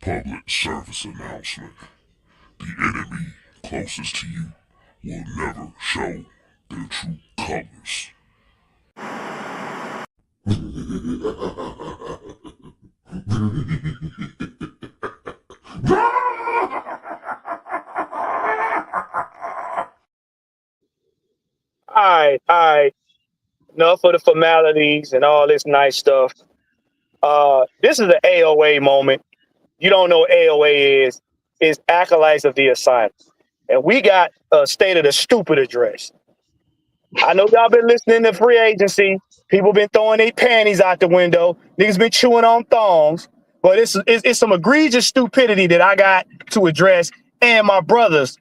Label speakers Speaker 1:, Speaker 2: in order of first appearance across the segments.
Speaker 1: Public service announcement. The enemy closest to you will never show their true colors.
Speaker 2: All right. Enough of the formalities and all this nice stuff. This is an AOA moment. You don't know what AOA is. It's Acolytes of the Asylum. And we got a State of the Stupid address. I know y'all been listening to free agency. People been throwing their panties out the window. Niggas been chewing on thongs. But it's some egregious stupidity that I got to address, and my brothers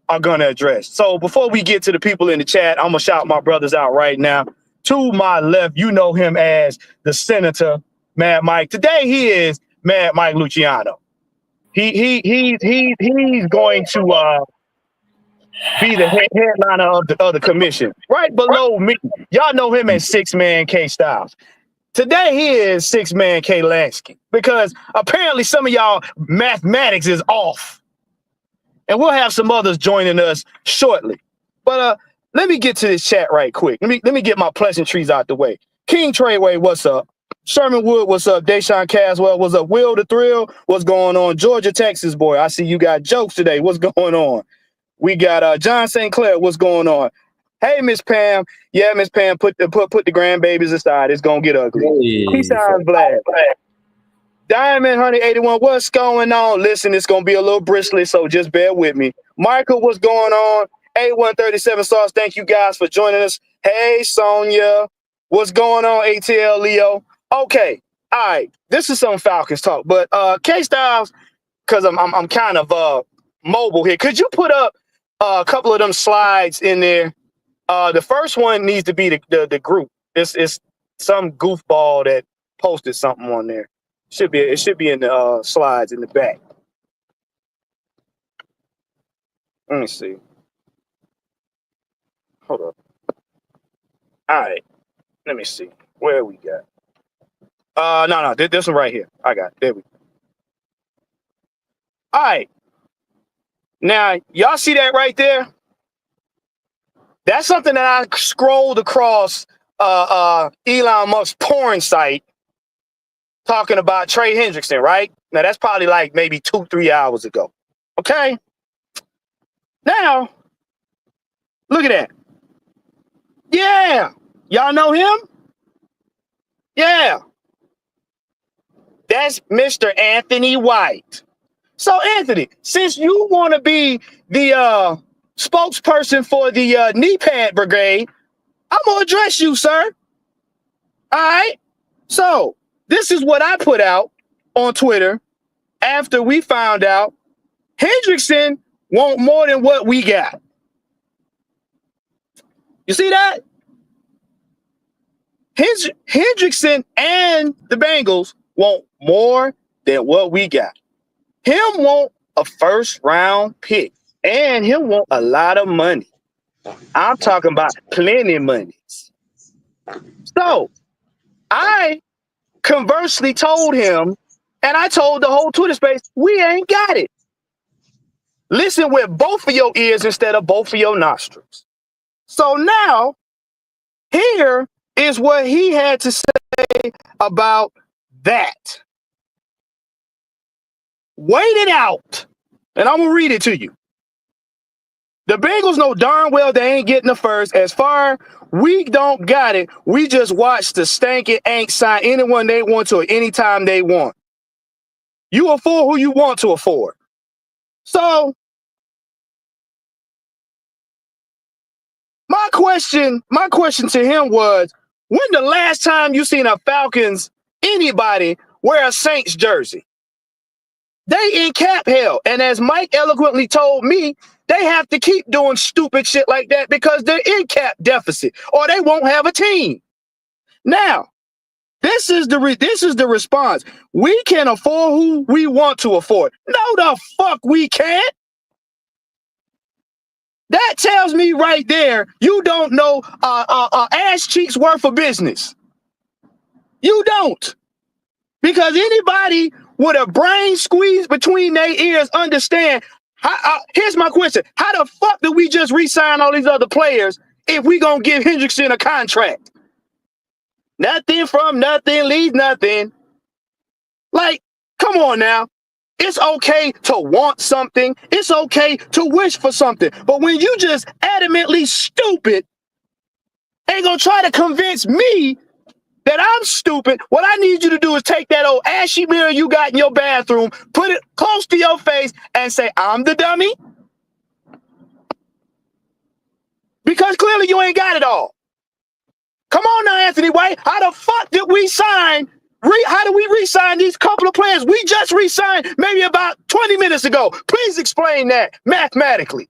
Speaker 2: are going to address. So before we get to the people in the chat, I'm going to shout my brothers out right now. To my left, you know him as the Senator, Mad Mike. Today he is Mad Mike Luciano. He's going to be the headliner of the commission. Right below me, y'all know him as 6-Man K Styles. Today he is 6-Man K Lansky, because apparently some of y'all mathematics is off. And we'll have some others joining us shortly. But let me get to this chat right quick. Let me get my pleasantries out the way. King Treyway, what's up? Sherman Wood, what's up? Deshaun Caswell, what's up? Will the Thrill, what's going on? Georgia, Texas boy, I see you got jokes today. What's going on? We got John St. Clair, what's going on? Hey, Miss Pam. Yeah, Miss Pam, put the grandbabies aside. It's gonna get ugly. Peace out, Vlad. Diamond 181, what's going on? Listen, it's gonna be a little bristly, so just bear with me. Michael, what's going on? A137 Sauce, thank you guys for joining us. Hey, Sonia, what's going on? ATL Leo. Okay, all right. This is some Falcons talk, but K Styles, because I'm kind of mobile here. Could you put up a couple of them slides in there? The first one needs to be the group. It's some goofball that posted something on there. It should be in the slides in the back. Let me see. Hold up. All right. Let me see. Where we got? No. This one right here. I got it. There we go. All right. Now, y'all see that right there? That's something that I scrolled across Elon Musk's porn site talking about Trey Hendrickson, right? Now, that's probably like maybe 2-3 hours ago. Okay? Now, look at that. Yeah. Y'all know him? Yeah. That's Mr. Anthony White. So, Anthony, since you want to be the spokesperson for the knee pad brigade, I'm going to address you, sir. All right? So, this is what I put out on Twitter after we found out Hendrickson want more than what we got. You see that? Hendrickson and the Bengals want more than what we got. Him want a first-round pick, and him want a lot of money. I'm talking about plenty of money. So, I conversely told him, and I told the whole Twitter space, we ain't got it. Listen with both of your ears instead of both of your nostrils. So now, here is what he had to say about that. Wait it out, and I'm going to read it to you. The Bengals know darn well they ain't getting the first. As far we don't got it, we just watch the stanky ain't sign anyone they want to at any time they want. You afford who you want to afford. So, my question to him was, when the last time you seen a Falcons, anybody, wear a Saints jersey? They in cap hell. And as Mike eloquently told me, they have to keep doing stupid shit like that because they're in cap deficit or they won't have a team. Now, this is the response. We can afford who we want to afford. No, the fuck we can't. That tells me right there, you don't know ass cheeks worth of business. You don't. Because anybody with a brain squeeze between their ears understand. Here's my question. How the fuck do we just re-sign all these other players if we gonna give Hendrickson a contract? Nothing from nothing leaves nothing. Like, come on now. It's okay to want something. It's okay to wish for something. But when you just adamantly stupid, ain't gonna try to convince me that I'm stupid, what I need you to do is take that old ashy mirror you got in your bathroom, put it close to your face, and say, I'm the dummy. Because clearly you ain't got it all. Come on now, Anthony White. How the fuck did we sign? How do we re-sign these couple of players we just re-signed maybe about 20 minutes ago? Please explain that mathematically.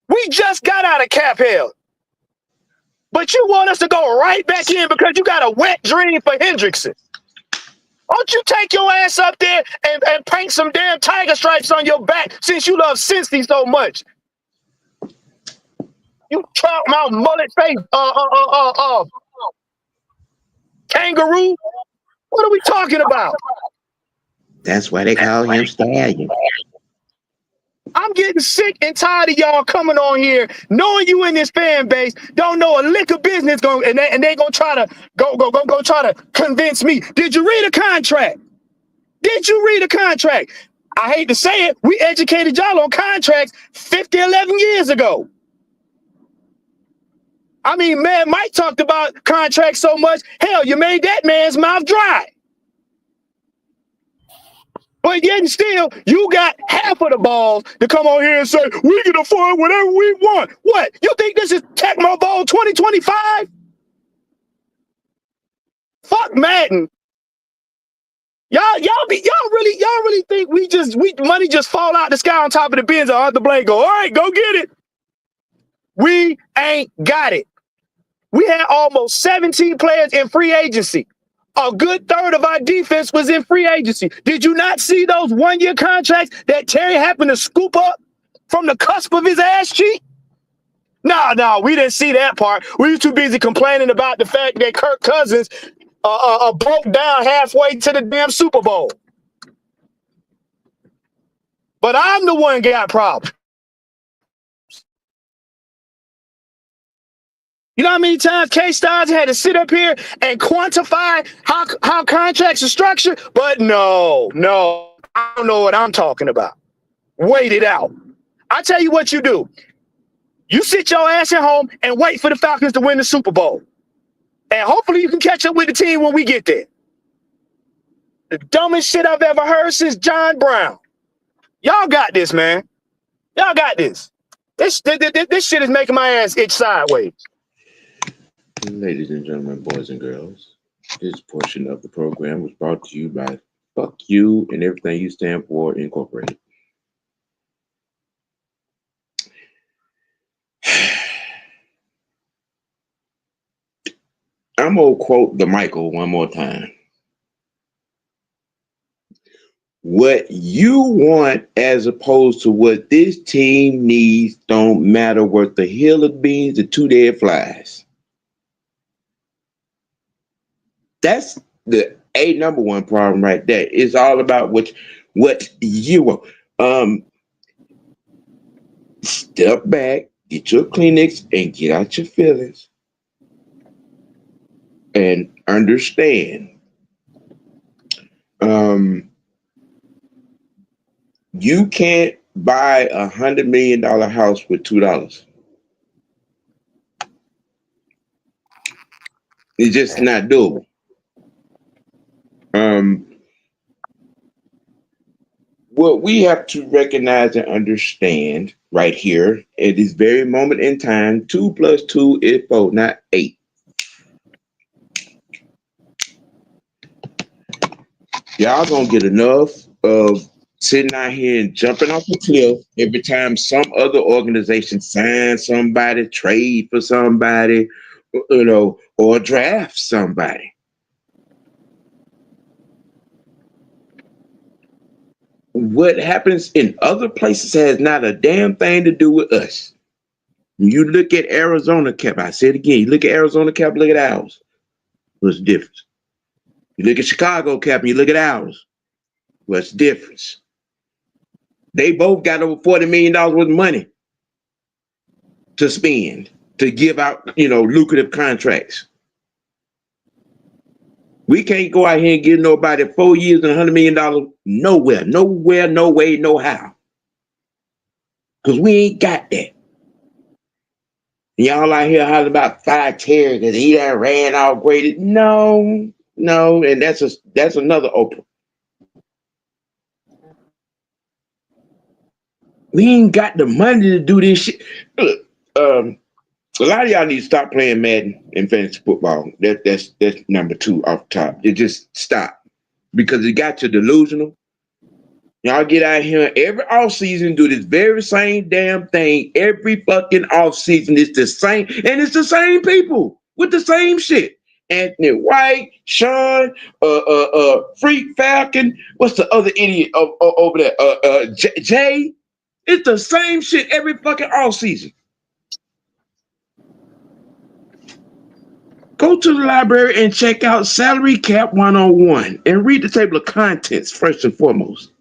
Speaker 2: We just got out of cap hell. But you want us to go right back in because you got a wet dream for Hendrickson. Won't you take your ass up there and paint some damn tiger stripes on your back since you love Cincy so much? You trout mouth mullet face kangaroo? What are we talking about?
Speaker 3: That's why they call him Stallion.
Speaker 2: I'm getting sick and tired of y'all coming on here, knowing you in this fan base, don't know a lick of business, and they gonna try to go try to convince me. Did you read a contract? Did you read a contract? I hate to say it, we educated y'all on contracts 50, 11 years ago. I mean, man, Mike talked about contracts so much, hell, you made that man's mouth dry. But yet and still, you got half of the balls to come on here and say, we can afford whatever we want. What? You think this is Tecmo Bowl 2025? Fuck Madden. Y'all really think money just fall out the sky on top of the bins or the blade go, all right, go get it. We ain't got it. We had almost 17 players in free agency. A good third of our defense was in free agency. Did you not see those one-year contracts that Terry happened to scoop up from the cusp of his ass cheek? No, we didn't see that part. We were too busy complaining about the fact that Kirk Cousins broke down halfway to the damn Super Bowl. But I'm the one got problems. You know how many times K-Stars had to sit up here and quantify how contracts are structured? But no, I don't know what I'm talking about. Wait it out. I tell you what you do. You sit your ass at home and wait for the Falcons to win the Super Bowl. And hopefully you can catch up with the team when we get there. The dumbest shit I've ever heard since John Brown. Y'all got this, man. Y'all got this. This shit is making my ass itch sideways.
Speaker 3: Ladies and gentlemen, boys and girls, this portion of the program was brought to you by Fuck You and Everything You Stand For Incorporated. I'm going to quote the Michael one more time. What you want as opposed to what this team needs don't matter worth the hill of beans or two dead flies. That's the number one problem right there. It's all about what you want. Step back, get your Kleenex, and get out your feelings. And understand. You can't buy $100 million house with $2. It's just not doable. What we have to recognize and understand right here at this very moment in time, 2 + 2 is 4, not 8. Y'all gonna get enough of sitting out here and jumping off the cliff every time some other organization signs somebody, trade for somebody, or draft somebody. What happens in other places has not a damn thing to do with us. You look at Arizona cap, I said again, you look at Arizona cap, look at ours. What's the difference? You look at Chicago cap and you look at ours. What's the difference? They both got over $40 million worth of money to spend, to give out, lucrative contracts. We can't go out here and give nobody 4 years and $100 million nowhere, no way, no how. Because we ain't got that. Y'all out here hollering about 5 Terry because he done ran all graded. No, and that's another Oprah. We ain't got the money to do this shit. Look, a lot of y'all need to stop playing Madden in fantasy football. That's number 2 off the top. You just stop. Because it got you delusional. Y'all get out here every offseason, do this very same damn thing. Every fucking offseason, it's the same. And it's the same people with the same shit. Anthony White, Sean, Freak Falcon. What's the other idiot over there? Jay. It's the same shit every fucking offseason. Go to the library and check out Salary Cap 101 and read the table of contents first and foremost.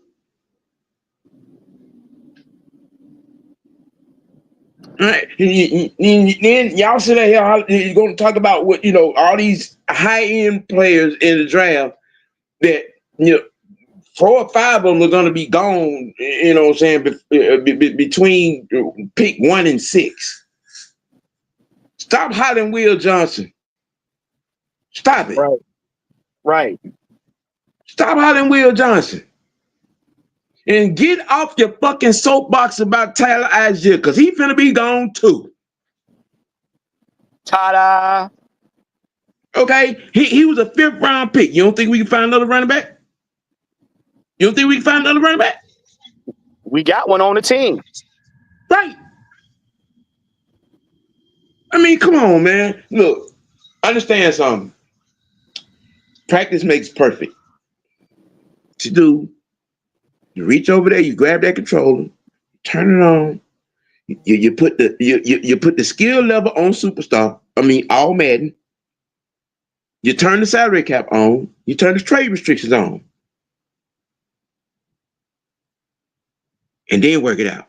Speaker 3: All right. Then y'all sit here, you're going to talk about what, all these high-end players in the draft that, 4 or 5 of them are going to be gone, what I'm saying, between pick 1 and 6. Stop hollering Will Johnson. Stop it.
Speaker 2: Right.
Speaker 3: Stop hollering Will Johnson. And get off your fucking soapbox about Tyler Algier, because he finna be gone too.
Speaker 2: Ta-da.
Speaker 3: Okay? He was a 5th round pick. You don't think we can find another running back? You don't think we can find another running back?
Speaker 2: We got one on the team.
Speaker 3: Right. I mean, come on, man. Look, understand something. Practice makes perfect. What you do, you reach over there, you grab that controller, turn it on. You put the skill level on superstar. All Madden. You turn the salary cap on. You turn the trade restrictions on. And then work it out.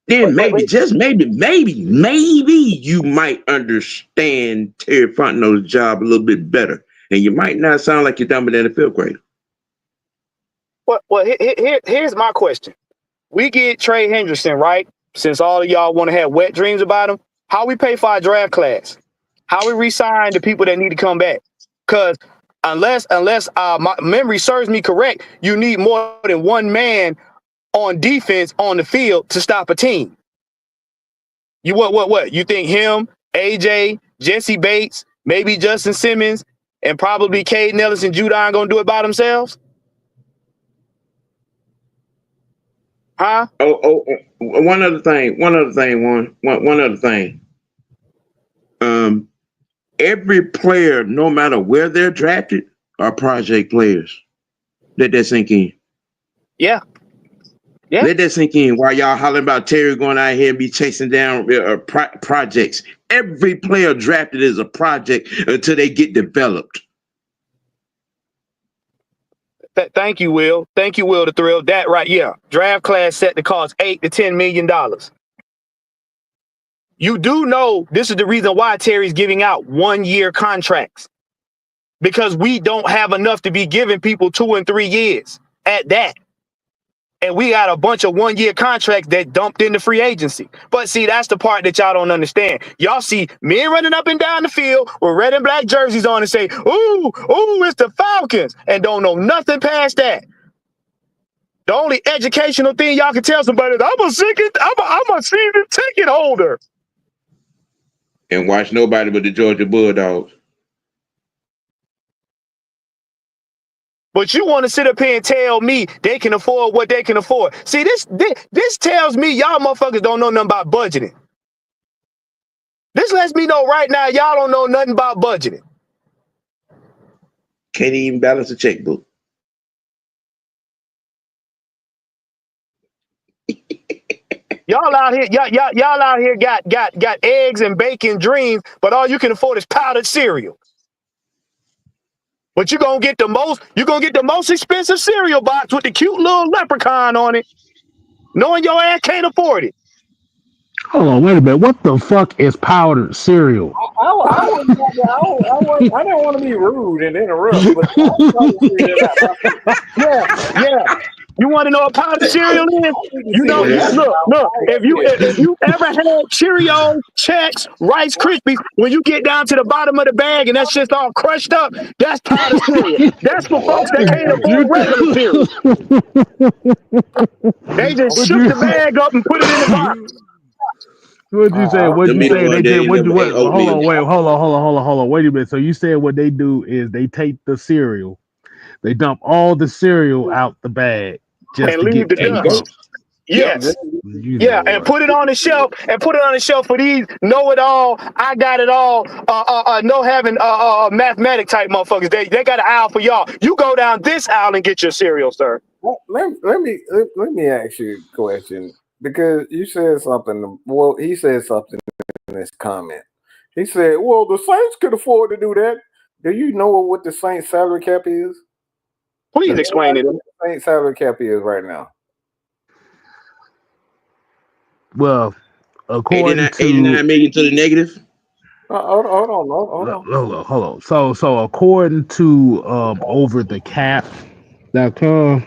Speaker 3: Then just maybe, you might understand Terry Fontenot's job a little bit better. And you might not sound like you're dumber than a 5th grader.
Speaker 2: Well, here's my question. We get Trey Hendrickson, right? Since all of y'all want to have wet dreams about him, how we pay for our draft class? How we re-sign the people that need to come back? Because unless my memory serves me correct, you need more than one man on defense on the field to stop a team. You what? You think him, AJ, Jesse Bates, maybe Justin Simmons, and probably Cade Nellis and Judon gonna do it by themselves? Huh?
Speaker 3: One other thing. Every player, no matter where they're drafted, are project players. Let that sink in.
Speaker 2: Yeah.
Speaker 3: Let that sink in while y'all hollering about Terry going out here and be chasing down projects. Every player drafted is a project until they get developed.
Speaker 2: Thank you, Will. Thank you, Will the Thrill. That right, yeah. Draft class set to cost $8 to $10 million. You do know this is the reason why Terry's giving out 1-year contracts. Because we don't have enough to be giving people 2 and 3 years at that. And we got a bunch of 1-year contracts that dumped into free agency. But see, that's the part that y'all don't understand. Y'all see men running up and down the field with red and black jerseys on and say, ooh, it's the Falcons, and don't know nothing past that. The only educational thing y'all can tell somebody is, I'm a season ticket holder.
Speaker 3: And watch nobody but the Georgia Bulldogs.
Speaker 2: But you want to sit up here and tell me they can afford what they can afford. See, this tells me y'all motherfuckers don't know nothing about budgeting. This lets me know right now y'all don't know nothing about budgeting.
Speaker 3: Can't even balance a checkbook.
Speaker 2: Y'all out here got eggs and bacon dreams, but all you can afford is powdered cereal. but you're gonna get the most expensive cereal box with the cute little leprechaun on it, knowing your ass can't afford it.
Speaker 4: Hold on, wait a minute. What the fuck is powdered cereal?
Speaker 5: I didn't want to be rude and interrupt, but I was trying to figure that out.
Speaker 2: Yeah. You want to know what powdered cereal is? You know, look. If you ever had Cheerios, Chex, Rice Krispies, when you get down to the bottom of the bag and that's just all crushed up, that's powdered cereal. That's for folks that can't afford regular cereal. They just shook the bag up and put it in the box.
Speaker 4: What'd you say? What'd you say? They did. Hold on. Wait a minute. So you said what they do is they take the cereal, they dump all the cereal out the bag just
Speaker 2: and
Speaker 4: to
Speaker 2: leave
Speaker 4: get
Speaker 2: the dust. Yes. Yeah, and put it on the shelf for these know-it-all, I got it all, no having mathematic type motherfuckers. They got an aisle for y'all. You go down this aisle and get your cereal, sir.
Speaker 5: Let me ask you a question, because you said something. Well, he said something in this comment. He said, "Well, the Saints could afford to do that." Do you know what the Saints salary cap is?
Speaker 2: Please explain it.
Speaker 5: What the Saints salary cap is right now.
Speaker 4: Well, according to
Speaker 3: 89 million to the negative.
Speaker 5: Hold on.
Speaker 4: hold on. So according to over the cap.com,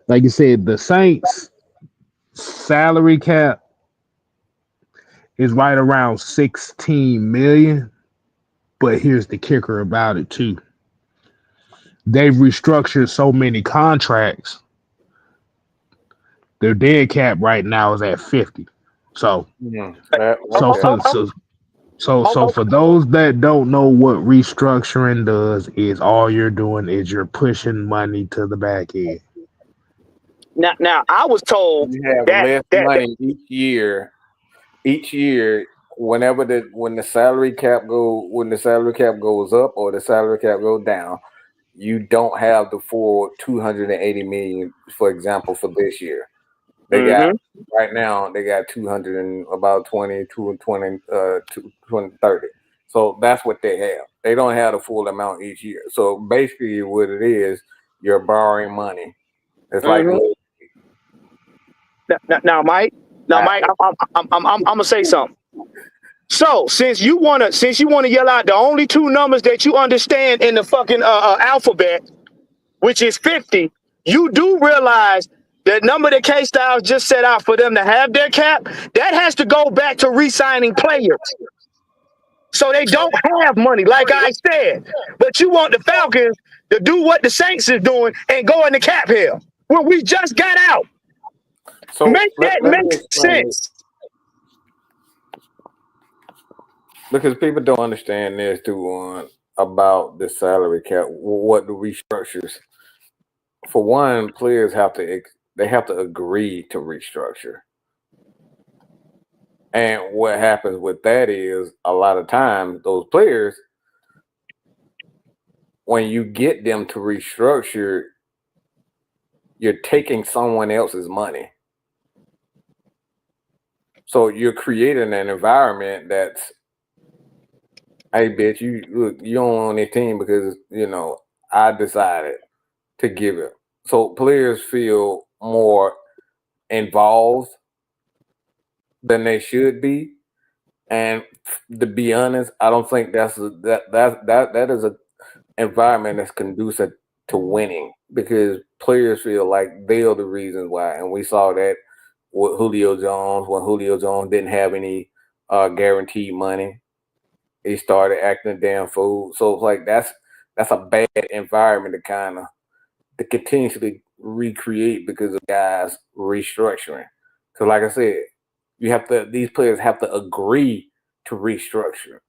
Speaker 4: like you said, the Saints salary cap is right around 16 million. But here's the kicker about it too. They've restructured so many contracts. Their dead cap right now is at 50. So for those that don't know what restructuring does, is all you're doing is you're pushing money to the back end.
Speaker 2: Now I was told
Speaker 5: you have less money each year. Each year, when the salary cap goes up or the salary cap goes down, you don't have the full 280 million, for example, for this year. They got right now. They got 200 and about 20, 220, 230. So that's what they have. They don't have the full amount each year. So basically, what it is, you're borrowing money. It's like
Speaker 2: now, Mike. I'm gonna say something. So since you wanna yell out the only two numbers that you understand in the fucking alphabet, which is 50, you do realize the number that K-Styles just set out for them to have their cap, that has to go back to re-signing players. So they don't have money, like I said. But you want the Falcons to do what the Saints is doing and go in the cap hill. Well, we just got out. So make sense.
Speaker 5: Because people don't understand this too about the salary cap, what the restructures. For one, players have to agree to restructure. And what happens with that is a lot of times those players, when you get them to restructure, you're taking someone else's money. So you're creating an environment that's, hey, bitch, you don't own their team because, I decided to give it. So players feel more involved than they should be. And to be honest, I don't think that is an environment that's conducive to winning, because players feel like they are the reasons why. And we saw that with Julio Jones, when Julio Jones didn't have any guaranteed money. He started acting a damn fool. So it's like that's a bad environment to continuously recreate because of guys restructuring. Because like I said, these players have to agree to restructure.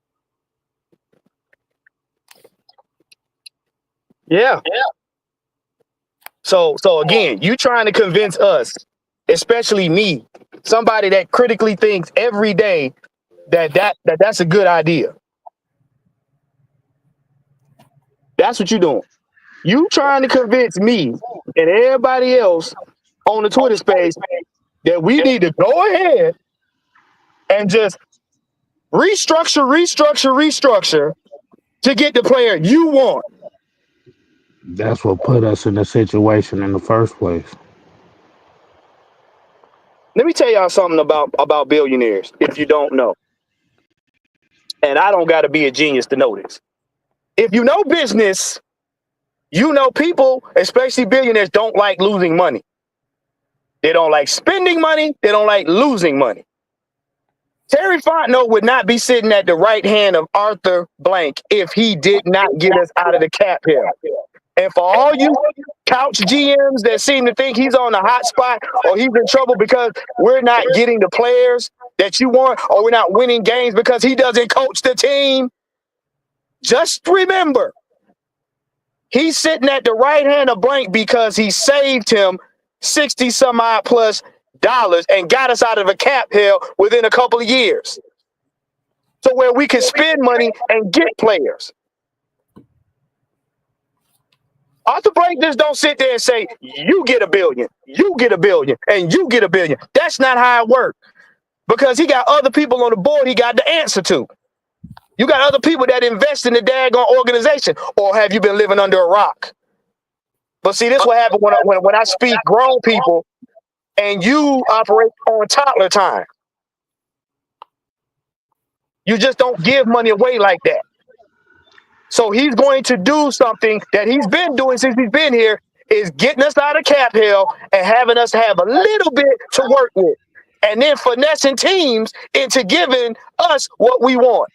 Speaker 2: Yeah. So again, you trying to convince us, especially me, somebody that critically thinks every day that's a good idea. That's what you're doing. You trying to convince me and everybody else on the Twitter space that we need to go ahead and just restructure to get the player you want.
Speaker 4: That's what put us in the situation in the first place.
Speaker 2: Let me tell y'all something about billionaires, if you don't know. And I don't got to be a genius to know this. If you know business, you know people, especially billionaires, don't like losing money. They don't like spending money. They don't like losing money. Terry Fontenot would not be sitting at the right hand of Arthur Blank if he did not get us out of the cap here. And for all you couch GMs that seem to think he's on the hot spot or he's in trouble because we're not getting the players that you want or we're not winning games because he doesn't coach the team, just remember, he's sitting at the right hand of Blank because he saved him 60 some odd plus dollars and got us out of a cap hell within a couple of years. So where we can spend money and get players. Arthur Blank just don't sit there and say, you get $1 billion, you get $1 billion, and you get $1 billion. That's not how it works. Because he got other people on the board he got to answer to. You got other people that invest in the daggone organization, or have you been living under a rock? But see, this what happened when I speak grown people and you operate on toddler time. You just don't give money away like that. So he's going to do something that he's been doing since he's been here, is getting us out of cap hell and having us have a little bit to work with. And then finessing teams into giving us what we want.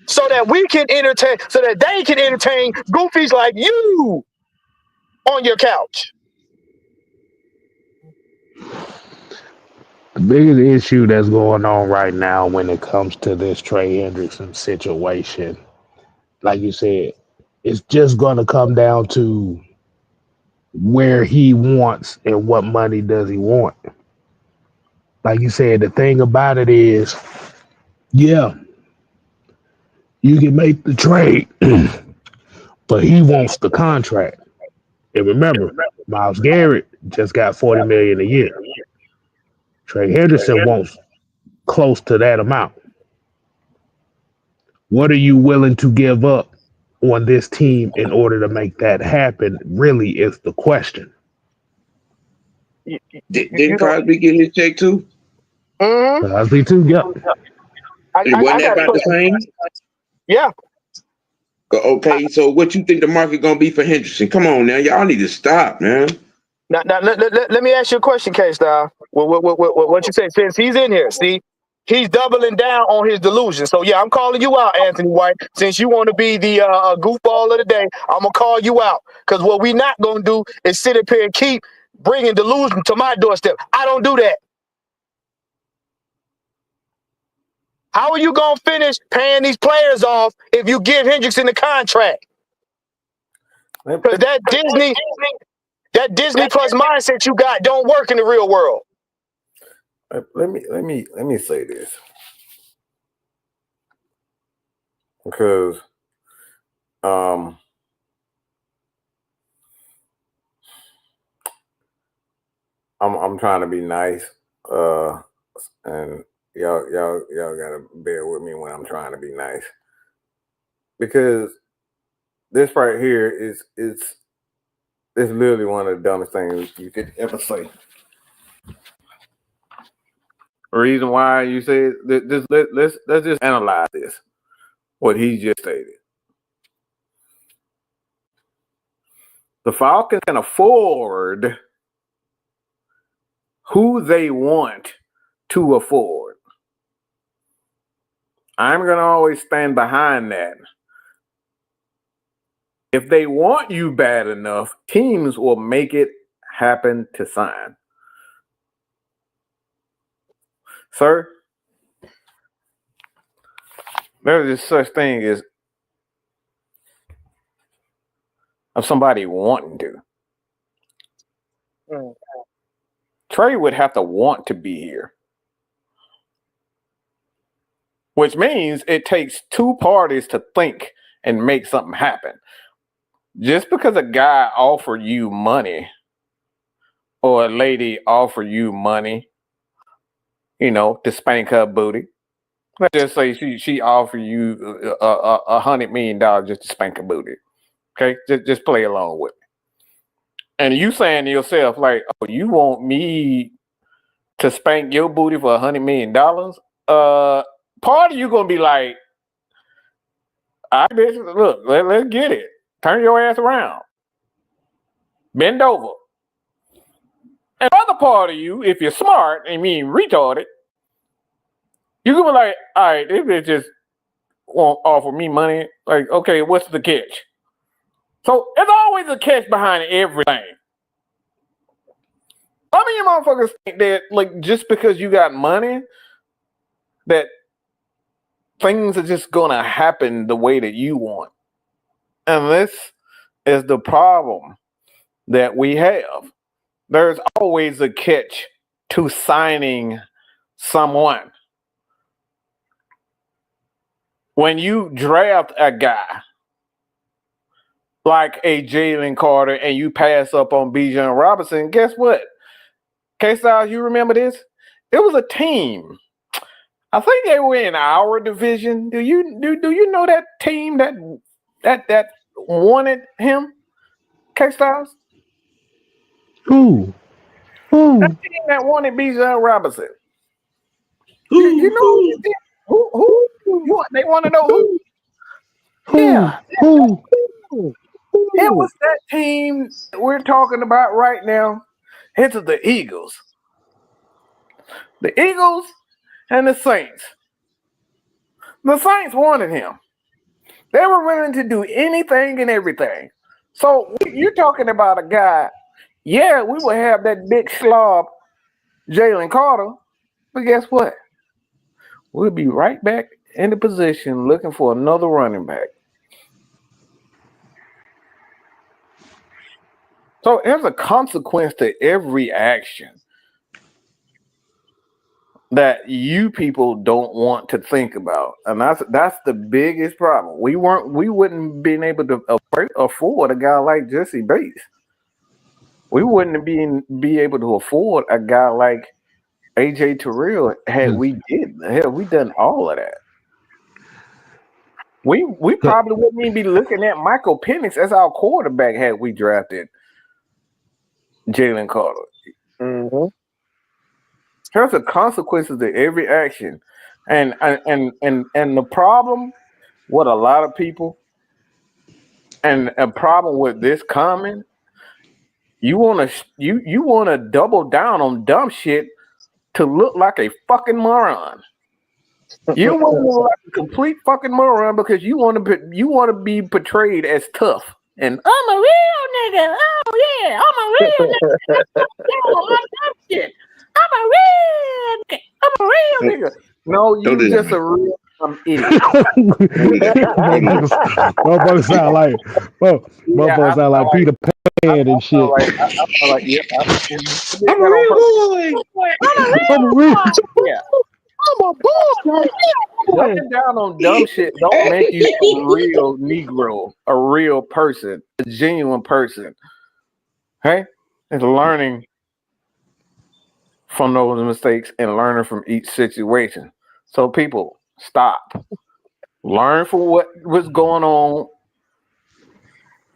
Speaker 2: So that we can entertain, so that they can entertain goofies like you on your couch.
Speaker 4: The biggest issue that's going on right now when it comes to this Trey Hendrickson situation, like you said, it's just going to come down to where he wants and what money does he want. Like you said, the thing about it is, yeah, you can make the trade, but he wants the contract. And remember, Myles Garrett just got $40 million a year. Trey Hendrickson wants close to that amount. What are you willing to give up on this team in order to make that happen? Really is the question.
Speaker 3: Didn't Crosby get his check too?
Speaker 2: Mm-hmm.
Speaker 4: Crosby too, yep.
Speaker 3: Wasn't that about the same?
Speaker 2: Yeah.
Speaker 3: Okay, so what you think the market gonna be for Henderson? Come on now, y'all need to stop, man.
Speaker 2: Now let me ask you a question, K-Style. What you say? Since he's in here, see, he's doubling down on his delusion. So yeah, I'm calling you out, Anthony White. Since you want to be the goofball of the day, I'm gonna call you out. Because what we not gonna do is sit up here and keep bringing delusion to my doorstep. I don't do that. How are you gonna finish paying these players off if you give Hendrickson the contract? Because that Disney Plus mindset you got don't work in the real world.
Speaker 5: Let me say this, because I'm trying to be nice, and y'all gotta bear with me when I'm trying to be nice, because this right here is literally one of the dumbest things you could ever say. The reason why you say this, let's just analyze this. What he just stated. The Falcons can afford who they want to afford. I'm going to always stand behind that. If they want you bad enough, teams will make it happen to sign. Sir, there's just such thing as of somebody wanting to. Trey would have to want to be here, which means it takes two parties to think and make something happen. Just because a guy offered you money or a lady offered you money, to spank her booty. Let's just say she offered you $100 million just to spank her booty. Okay, just play along with me. And you saying to yourself, like, oh, you want me to spank your booty for $100 million? Part of you gonna be like, I bitch, look, let's get it. Turn your ass around. Bend over. And the other part of you, if you're smart, I mean retarded, you can be like, all right, this bitch just won't offer me money. Like, okay, what's the catch? So there's always a catch behind everything. Some of you motherfuckers think that, like, just because you got money, that things are just gonna happen the way that you want. And this is the problem that we have. There's always a catch to signing someone. When you draft a guy like a Jalen Carter and you pass up on Bijan Robinson, guess what? K-Styles, you remember this? It was a team. I think they were in our division. Do you know that team that wanted him? K-Styles?
Speaker 4: Who?
Speaker 5: That team that wanted Bijan Robinson. You know who? They want to know who? Yeah.
Speaker 4: Who?
Speaker 5: It was that team we're talking about right now. It's the Eagles. The Eagles and the Saints. The Saints wanted him. They were willing to do anything and everything. So you're talking about a guy, yeah, we will have that big slob, Jalen Carter, but guess what? We'll be right back in the position looking for another running back. So there's a consequence to every action that you people don't want to think about, and that's the biggest problem. We wouldn't been able to afford a guy like Jesse Bates. We wouldn't be able to afford a guy like AJ Terrell had we done all of that. We probably wouldn't even be looking at Michael Penix as our quarterback had we drafted Jalen Carter.
Speaker 2: Mm-hmm.
Speaker 5: There's the consequences to every action, and the problem with a lot of people, and a problem with this comment, you wanna double down on dumb shit to look like a fucking moron. You want to look like a complete fucking moron because you want to be portrayed as tough. And I'm a real nigga. Oh yeah, I'm a real nigga. I'm a real nigga. No, you just a real idiot.
Speaker 4: Motherfuckers sound like Peter Pan and shit.
Speaker 5: I'm like, yep.
Speaker 3: I'm a real boy.
Speaker 4: I'm a real.
Speaker 5: Yeah. I'm a boy. Looking down on dumb shit don't make you a real Negro, a real person, a genuine person. Hey, it's learning from those mistakes and learning from each situation. So people, stop. Learn from what was going on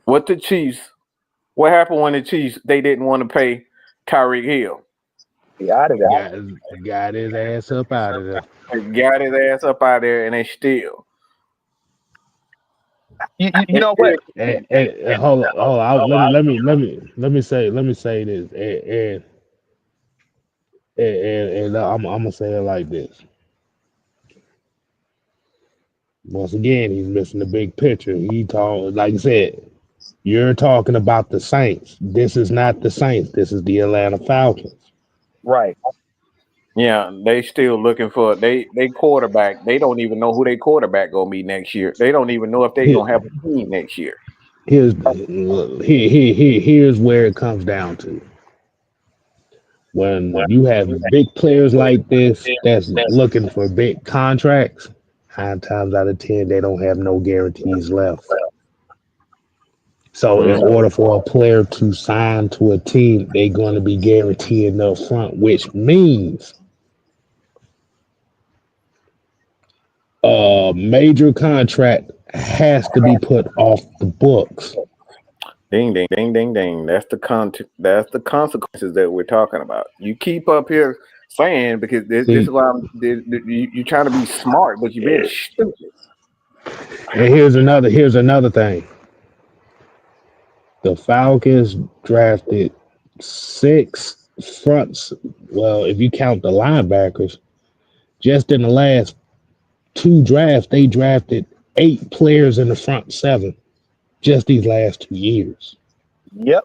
Speaker 5: with the Chiefs. What happened when the Chiefs, they didn't want to pay Tyreek Hill?
Speaker 2: Got
Speaker 4: his ass up out of there.
Speaker 5: Got his ass up out there, and they still.
Speaker 2: You know what?
Speaker 4: Hold on. Let me say this, and I'm gonna say it like this. Once again, he's missing the big picture. Like I said, you're talking about the Saints. This is not the Saints. This is the Atlanta Falcons.
Speaker 2: Right.
Speaker 5: Yeah, they still looking for they quarterback. They don't even know who their quarterback gonna be next year. They don't even know if they gonna have a team next year.
Speaker 4: Here's where it comes down to. When you have big players like this that's looking for big contracts, 9 times out of 10 they don't have no guarantees left. So in order for a player to sign to a team, they're going to be guaranteed up front, which means a major contract has to be put off the books.
Speaker 5: Ding, ding, ding, ding, ding. That's the consequences that we're talking about. You keep up here saying because this
Speaker 4: See,
Speaker 5: is why you're trying to be smart, but you're being stupid.
Speaker 4: and here's another thing. The Falcons drafted 6 fronts. Well, if you count the linebackers, just in the last 2 drafts, they drafted 8 players in the front 7. Just these last 2 years.
Speaker 2: Yep.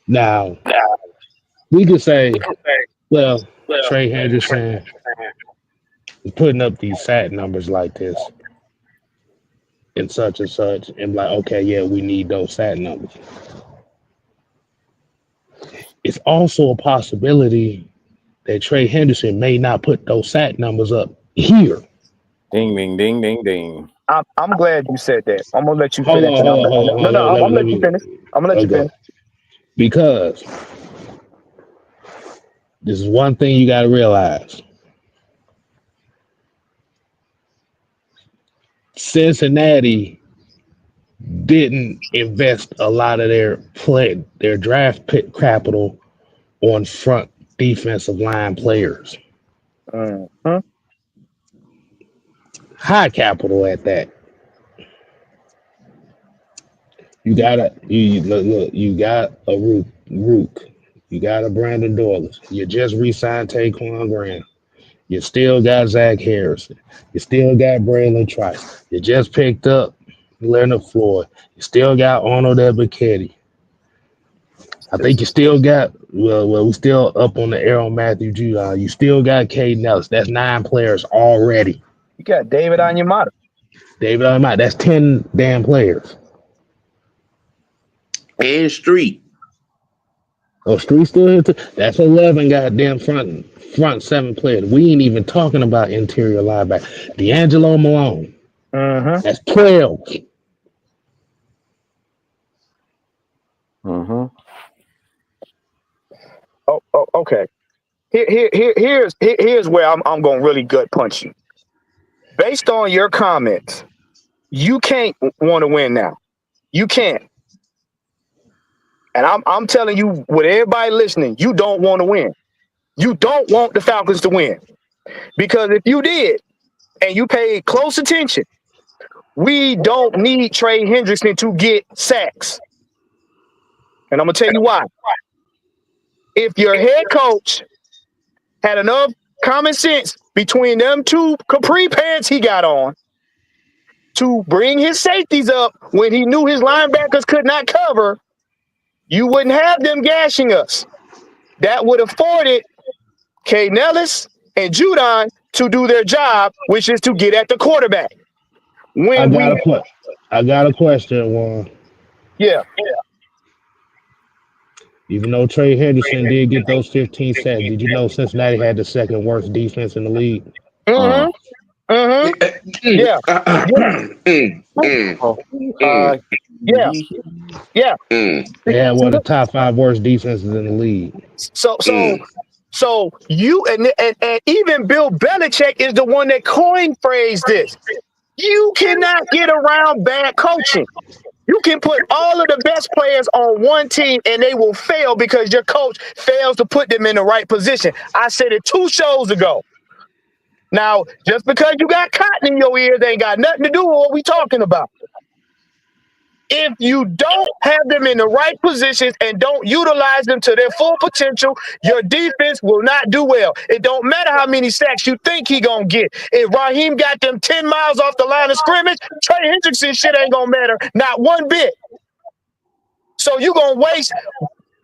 Speaker 4: Now we could say, well, Trey Henderson is putting up these sack numbers like this and such, and like, okay, yeah, we need those sack numbers. It's also a possibility that Trey Henderson may not put those sack numbers up here.
Speaker 5: Ding, ding, ding, ding, ding.
Speaker 2: I'm glad you said that. I'm gonna let you
Speaker 4: Hold
Speaker 2: finish.
Speaker 4: on, hold on, hold on.
Speaker 2: No, I'm gonna let you finish. I'm gonna let you finish.
Speaker 4: Because this is one thing you got to realize. Cincinnati didn't invest a lot of their draft pick capital on front defensive line players.
Speaker 2: Mm-hmm.
Speaker 4: High capital at that. You got a Rook. You got a Brandon Douglas. You just re-signed Taquan Graham. You still got Zach Harrison. You still got Braylon Trice. You just picked up Leonard Floyd. You still got Arnold Ebiketie. I think you still got, we still up on the air on Matthew Judon. You still got Caden Ellis. That's 9 players already.
Speaker 2: You got David Onyemata.
Speaker 4: That's 10 damn players.
Speaker 3: And Street.
Speaker 4: Oh, Street still here too. That's 11 goddamn front 7 players. We ain't even talking about interior linebacker. D'Angelo Malone.
Speaker 2: Mm-hmm.
Speaker 4: That's 12.
Speaker 5: Mm-hmm.
Speaker 2: Oh, okay. Here's where I'm gonna really gut punch you. Based on your comments, you can't want to win now. You can't. And I'm telling you, with everybody listening, you don't want to win. You don't want the Falcons to win. Because if you did, and you paid close attention, we don't need Trey Hendrickson to get sacks. And I'm going to tell you why. If your head coach had enough common sense between them 2 capri pants he got on to bring his safeties up when he knew his linebackers could not cover, you wouldn't have them gashing us. That would have afforded Caden Ellis and Judon to do their job, which is to get at the quarterback.
Speaker 4: I got a question, Warren.
Speaker 2: Yeah.
Speaker 4: Even though Trey Henderson did get those 15 sacks, did you know Cincinnati had the 2nd worst defense in the league?
Speaker 2: Mm-hmm. Mm-hmm. Yeah. Yeah. Yeah.
Speaker 4: They had one of the top 5 worst defenses in the league.
Speaker 2: So you and even Bill Belichick is the one that coined phrase this. You cannot get around bad coaching. You can put all of the best players on one team and they will fail because your coach fails to put them in the right position. I said it 2 shows ago. Now, just because you got cotton in your ears ain't got nothing to do with what we talking about. If you don't have them in the right positions and don't utilize them to their full potential, your defense will not do well. It don't matter how many sacks you think he gonna get. If Raheem got them 10 miles off the line of scrimmage, Trey Hendrickson shit ain't gonna matter, not one bit. So you gonna waste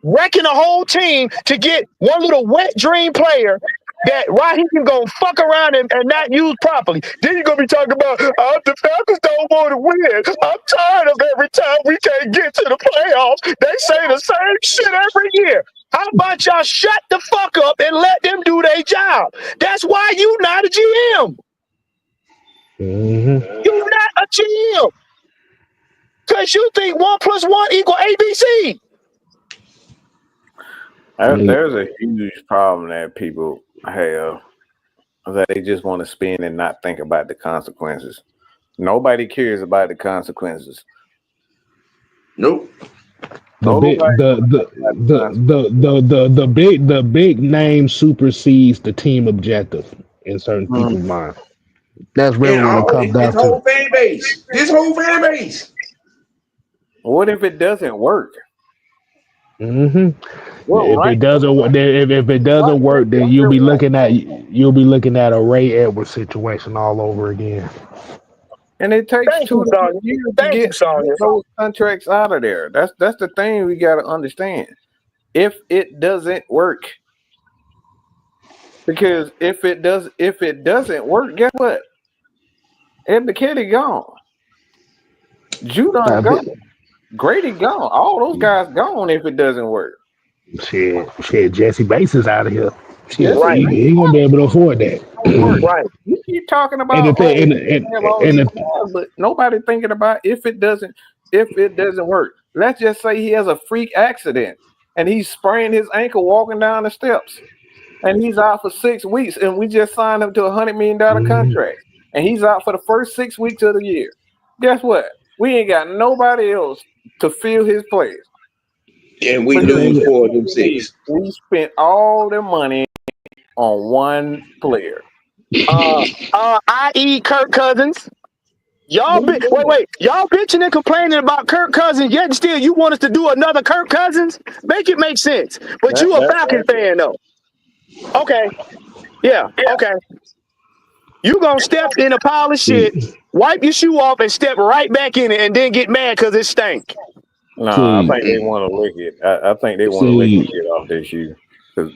Speaker 2: wrecking a whole team to get one little wet dream player that Raheem gonna fuck around and not use properly. Then you're gonna be talking about, the Falcons don't want to win. I'm tired of every time we can't get to the playoffs. They say the same shit every year. How about y'all shut the fuck up and let them do their job? That's why you not a GM.
Speaker 4: Mm-hmm.
Speaker 2: You're not a GM. Because you think 1 + 1 = ABC.
Speaker 5: There's a huge problem that people have that they just want to spend and not think about the consequences. Nobody cares about the consequences.
Speaker 3: Nope.
Speaker 4: The big name supersedes the team objective in certain people's mind. That's really
Speaker 3: And
Speaker 4: what it
Speaker 3: all
Speaker 4: comes down
Speaker 3: this whole
Speaker 4: to.
Speaker 3: fan base. This whole fan base.
Speaker 5: What if it doesn't work?
Speaker 4: Mm-hmm.
Speaker 5: Well,
Speaker 4: If it doesn't work, if it doesn't work, then you'll be looking at a Ray Edwards situation all over again.
Speaker 5: And it takes
Speaker 2: Thank
Speaker 5: 2
Speaker 2: you,
Speaker 5: to 3
Speaker 2: Sonya.
Speaker 5: years to
Speaker 2: Thank you,
Speaker 5: get
Speaker 2: Sonya.
Speaker 5: those contracts out of there. That's the thing we got to understand. If it doesn't work, because if it doesn't work, guess what? Ed the Kitty gone. Judon gone. Grady gone. All those guys gone if it doesn't work.
Speaker 4: Shit. Jesse Bates is out of here. Shit,
Speaker 2: Right.
Speaker 4: he won't be able to afford that.
Speaker 2: Right.
Speaker 5: You keep talking about
Speaker 4: And the thing,
Speaker 5: have all these guys, but nobody thinking about if it doesn't work. Let's just say he has a freak accident and he sprained his ankle walking down the steps, and he's out for 6 weeks, and we just signed him to $100 million contract, and he's out for the first 6 weeks of the year. Guess what? We ain't got nobody else to fill his place.
Speaker 3: And we lose 4 of them 6.
Speaker 5: We spent all the money on one player.
Speaker 2: I.e. Kirk Cousins. Y'all y'all bitching and complaining about Kirk Cousins, yet still you want us to do another Kirk Cousins? Make it make sense. But you a Falcon fan though. Okay. Yeah, okay. You gonna step in a pile of shit, wipe your shoe off, and step right back in it, and then get mad because it stank.
Speaker 5: No, I think they want to lick it. I think they want to lick the shit off their shoe.
Speaker 4: What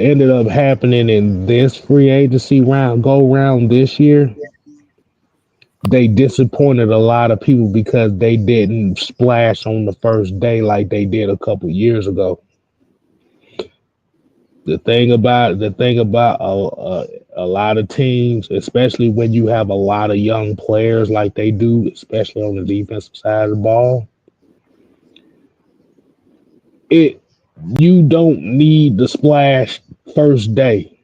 Speaker 4: ended up happening in this free agency round this year, they disappointed a lot of people because they didn't splash on the first day like they did a couple years ago. The thing about a lot of teams, especially when you have a lot of young players like they do, especially on the defensive side of the ball, you don't need the splash first day.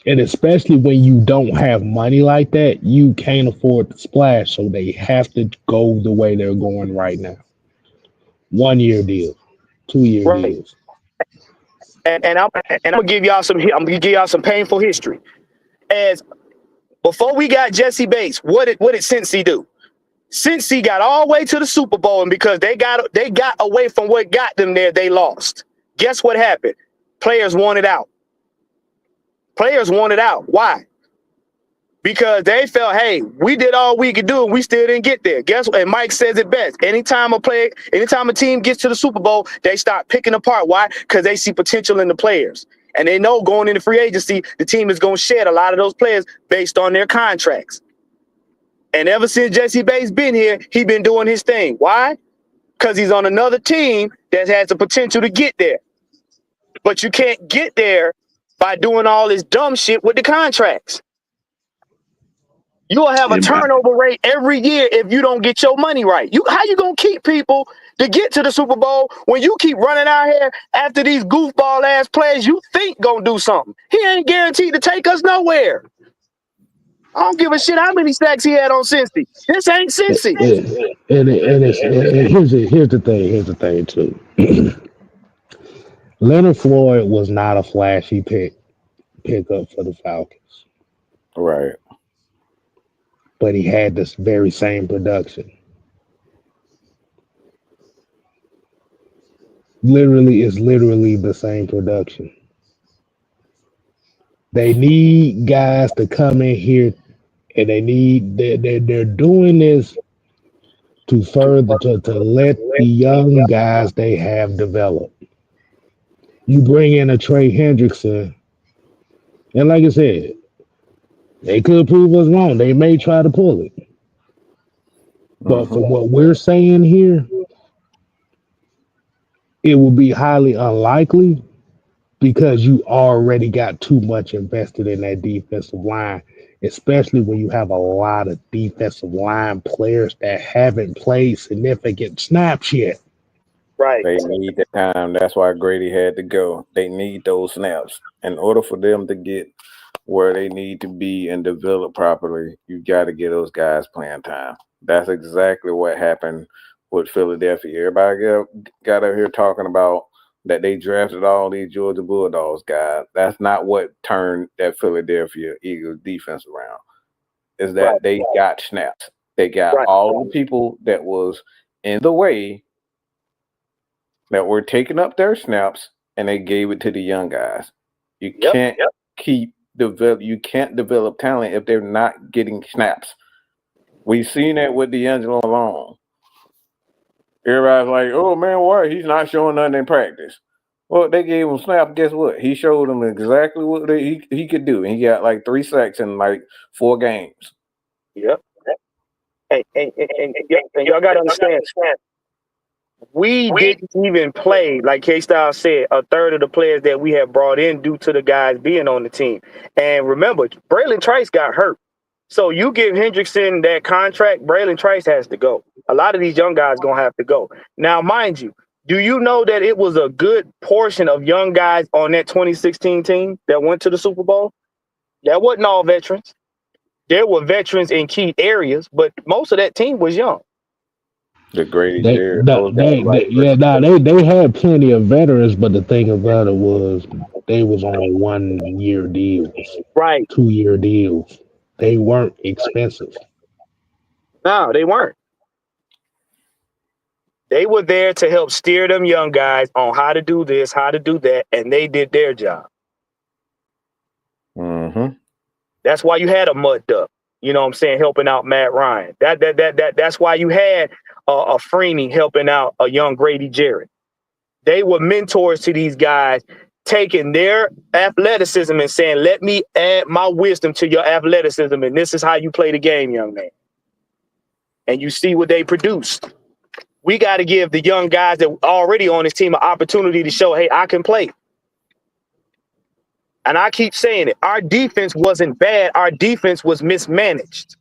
Speaker 4: And especially when you don't have money like that, you can't afford to splash. So they have to go the way they're going right now. 1 year deal, 2 year deals.
Speaker 2: And I'm gonna give y'all some painful history. As before we got Jesse Bates, what did Cincy do? Cincy got all the way to the Super Bowl, and because they got away from what got them there, they lost. Guess what happened? Players wanted out. Why? Because they felt, hey, we did all we could do and we still didn't get there. Guess what? And Mike says it best. Anytime a team gets to the Super Bowl, they start picking apart. Why? Because they see potential in the players. And they know going into free agency, the team is going to shed a lot of those players based on their contracts. And ever since Jesse Bates been here, he been doing his thing. Why? Because he's on another team that has the potential to get there. But you can't get there by doing all this dumb shit with the contracts. You'll have a turnover rate every year if you don't get your money right. How you gonna keep people to get to the Super Bowl when you keep running out here after these goofball ass players you think gonna do something? He ain't guaranteed to take us nowhere. I don't give a shit how many sacks he had on Cincy. This ain't Cincy.
Speaker 4: And here's the thing too. Leonard Floyd was not a flashy pickup for the Falcons.
Speaker 5: Right.
Speaker 4: But he had this very same production. Literally the same production. They need guys to come in here, and they're doing this to let the young guys they have develop. You bring in a Trey Hendrickson, and like I said, they could prove us wrong. They may try to pull it. But from what we're saying here, it will be highly unlikely because you already got too much invested in that defensive line, especially when you have a lot of defensive line players that haven't played significant snaps yet.
Speaker 2: Right.
Speaker 5: They need the time. That's why Grady had to go. They need those snaps in order for them to get where they need to be and develop properly, you got to get those guys playing time. That's exactly what happened with Philadelphia. Everybody got out here talking about that they drafted all these Georgia Bulldogs guys. That's not what turned that Philadelphia Eagles defense around. Is that they got snaps. They got all the people that was in the way that were taking up their snaps, and they gave it to the young guys. You can't you can't develop talent if they're not getting snaps. We've seen that with D'Angelo alone. Everybody's like, oh man, why he's not showing nothing in practice? Well, they gave him snaps. Guess what? He showed them exactly what he could do. And he got like 3 sacks in like 4 games.
Speaker 2: Yep. And y'all got to understand, we didn't even play, like K-Style said, a third of the players that we have brought in due to the guys being on the team. And remember, Braylon Trice got hurt. So you give Hendrickson that contract, Braylon Trice has to go. A lot of these young guys going to have to go. Now, mind you, do you know that it was a good portion of young guys on that 2016 team that went to the Super Bowl? That wasn't all veterans. There were veterans in key areas, but most of that team was young.
Speaker 5: The Grady
Speaker 4: They had plenty of veterans, but the thing about it was they was on 1-year deals,
Speaker 2: right?
Speaker 4: 2-year deals. They weren't expensive.
Speaker 2: No, they weren't. They were there to help steer them young guys on how to do this, how to do that, and they did their job.
Speaker 5: Mm-hmm.
Speaker 2: That's why you had a mud duck, you know what I'm saying, helping out Matt Ryan. That's why you had a Freeney helping out a young Grady Jarrett. They were mentors to these guys, taking their athleticism and saying, let me add my wisdom to your athleticism, and this is how you play the game, young man. And you see what they produced. We got to give the young guys that are already on this team an opportunity to show, hey, I can play. And I keep saying it. Our defense wasn't bad. Our defense was mismanaged.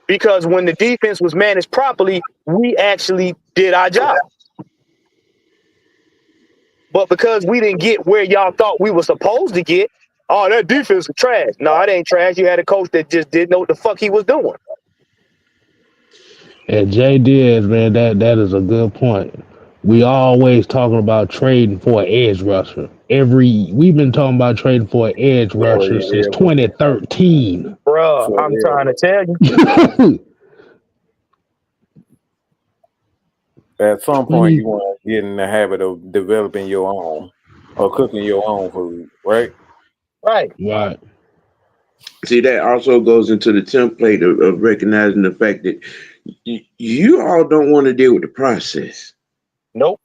Speaker 2: Because when the defense was managed properly, we actually did our job. But because we didn't get where y'all thought we were supposed to get, oh, that defense was trash. No, it ain't trash. You had a coach that just didn't know what the fuck he was doing.
Speaker 4: And Jay Diaz, man, that is a good point. We always talking about trading for an edge rusher. We've been talking about trading for an edge rusher since 2013.
Speaker 2: Bruh, I'm trying to tell you.
Speaker 5: At some point, you want to get in the habit of developing your own or cooking your own food, right?
Speaker 2: Right.
Speaker 3: See, that also goes into the template of recognizing the fact that you all don't want to deal with the process.
Speaker 2: Nope.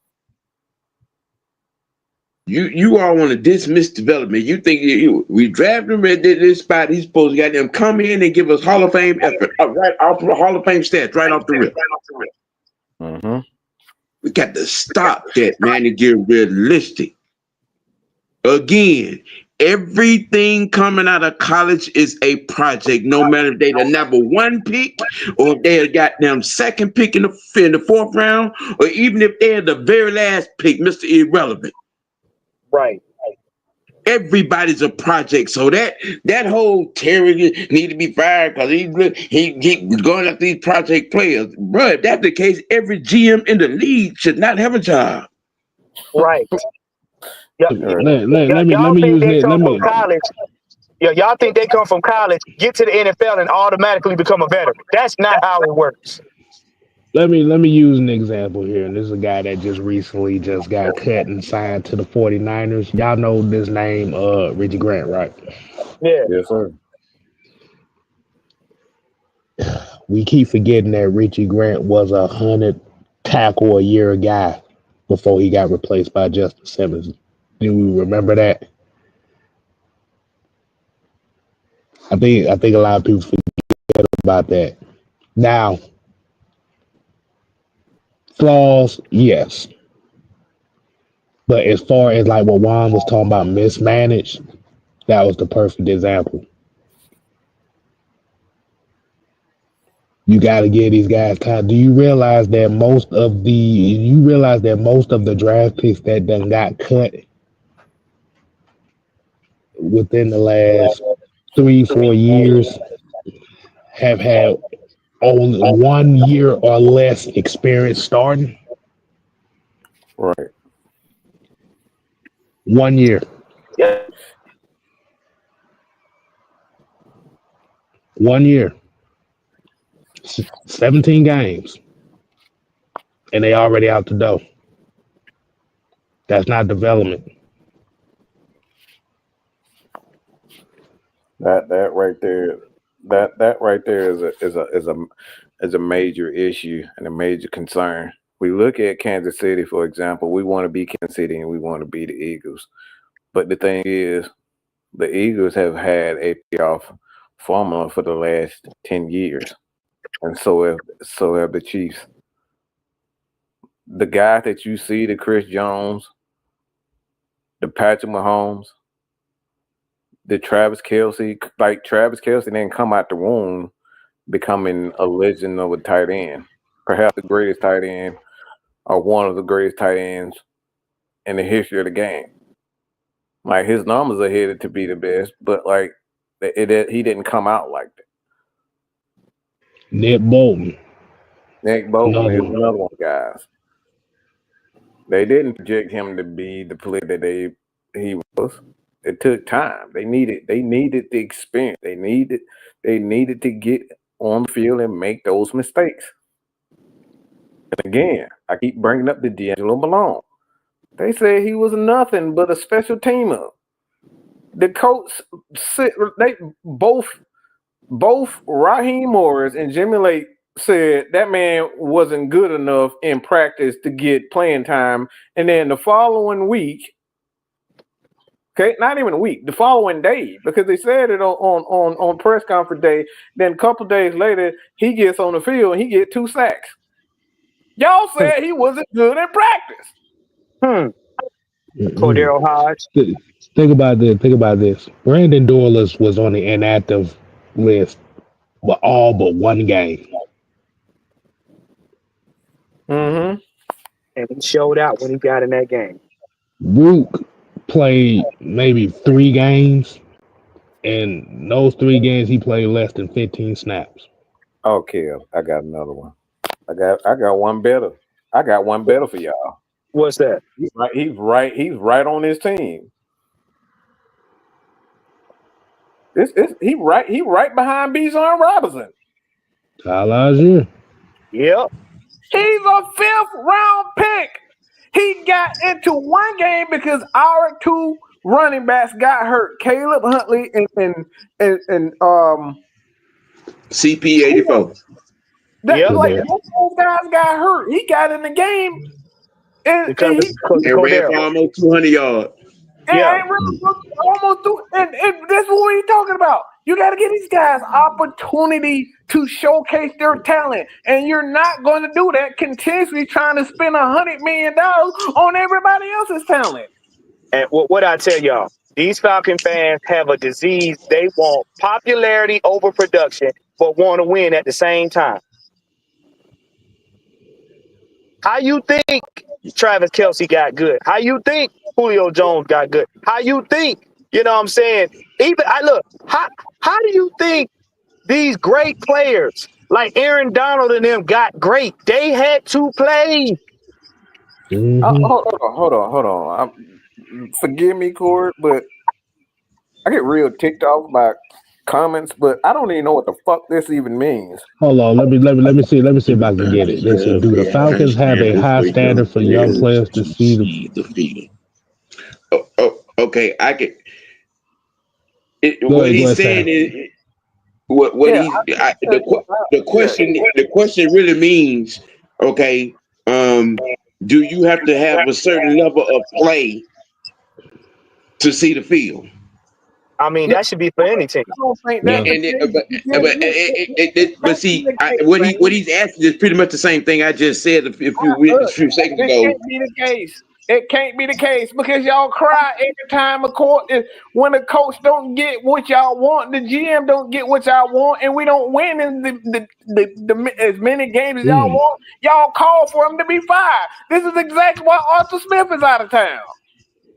Speaker 3: You all want to dismiss development. You think we draft him at this spot, he's supposed to goddamn come in and give us Hall of Fame effort, right off the Hall of Fame stats, right off the rip.
Speaker 5: Mm-hmm.
Speaker 3: We got to stop that, man, and get realistic. Again, everything coming out of college is a project, no matter if they're the number 1 pick or if they're goddamn 2nd pick in the 4th round, or even if they're the very last pick, Mr. Irrelevant.
Speaker 2: Right.
Speaker 3: Everybody's a project. So that whole Terry need to be fired because he going after these project players. Bro, if that's the case, every GM in the league should not have a job.
Speaker 2: Right.
Speaker 4: Let me use that.
Speaker 2: College. Y'all think they come from college, get to the NFL, and automatically become a veteran. That's not how it works.
Speaker 4: Let me use an example here. And this is a guy that just recently got cut and signed to the 49ers. Y'all know this name, Richie Grant, right?
Speaker 2: Yeah.
Speaker 5: Yes, sir.
Speaker 4: We keep forgetting that Richie Grant was a 100 tackle a year guy before he got replaced by Justin Simmons. Do we remember that? I think a lot of people forget about that. Now, flaws, yes. But as far as like what Juan was talking about, mismanaged, that was the perfect example. You got to give these guys time. Do you realize that most of the draft picks that done got cut within the last 3-4 years have had only 1 year or less experience starting.
Speaker 5: Right.
Speaker 4: 1 year.
Speaker 2: Yeah.
Speaker 4: 1 year. 17 games. And they already out the door. That's not development.
Speaker 5: That right there, that right there is a major issue and a major concern. We look at Kansas City, for example. We want to be Kansas City and we want to be the Eagles. But the thing is, the Eagles have had a playoff formula for the last 10 years, and so have the Chiefs. The guy that you see, the Chris Jones, the Patrick Mahomes, the Travis Kelce, like Travis Kelce didn't come out the womb becoming a legend of a tight end, perhaps the greatest tight end or one of the greatest tight ends in the history of the game. Like his numbers are headed to be the best, but like he didn't come out like that.
Speaker 4: Nick Bolton.
Speaker 5: Nick Bolton is
Speaker 4: Another one.
Speaker 5: another one, guys. They didn't project him to be the player that he was. It took time. They needed the experience. They needed to get on the field and make those mistakes. And again, I keep bringing up the D'Angelo Malone. They said he was nothing but a special teamer. The coach they both Raheem Morris and Jimmy Lake said that man wasn't good enough in practice to get playing time. And then the following week, okay, not even a week, the following day, because they said it on press conference day. Then a couple days later, he gets on the field and he get 2 sacks. Y'all said he wasn't good in practice.
Speaker 2: Cordero Hodge.
Speaker 4: Think about this. Brandon Dorlus was on the inactive list for all but one game.
Speaker 5: Mm-hmm.
Speaker 2: And he showed out when he got in that game.
Speaker 4: Rook played maybe 3 games, and those 3 games he played less than 15 snaps.
Speaker 5: Okay, I got another one. I got one better. I got one better for y'all.
Speaker 2: What's that?
Speaker 5: He's right on his team. He right behind Bijan Robinson.
Speaker 4: Tyler.
Speaker 2: Yep.
Speaker 5: He's a 5th round pick. He got into one game because our 2 running backs got hurt. Caleb Huntley and
Speaker 3: CP84.
Speaker 2: Yep.
Speaker 5: Like both those guys got hurt. He got in the game and
Speaker 2: Because
Speaker 3: And ran for almost 200 yards.
Speaker 5: almost through, and that's what we're talking about. You got to give these guys opportunity to showcase their talent, and you're not going to do that continuously trying to spend $100 million on everybody else's talent.
Speaker 2: And what I tell y'all, these Falcon fans have a disease. They want popularity over production, but want to win at the same time. How you think Travis Kelce got good? How you think Julio Jones got good? How you think, you know what I'm saying? How do you think these great players like Aaron Donald and them got great? They had to play.
Speaker 4: Mm-hmm.
Speaker 5: Hold on. Forgive me, Cord, but I get real ticked off by comments, but I don't even know what the fuck this even means.
Speaker 4: Hold on, let me see if I can get it. Listen, do the Falcons have a high standard for young players to see the
Speaker 3: field? Okay, I can. What he's saying is the question really means, okay, do you have to have a certain level of play to see the field?
Speaker 2: I mean, that should be for any team.
Speaker 5: I don't think that.
Speaker 3: But see, what he's asking is pretty much the same thing I just said a few seconds ago.
Speaker 5: It can't be the case. It can't be the case because y'all cry every time when a coach don't get what y'all want, the GM don't get what y'all want, and we don't win in the as many games as y'all want. Y'all call for him to be fired. This is exactly why Arthur Smith is out of town.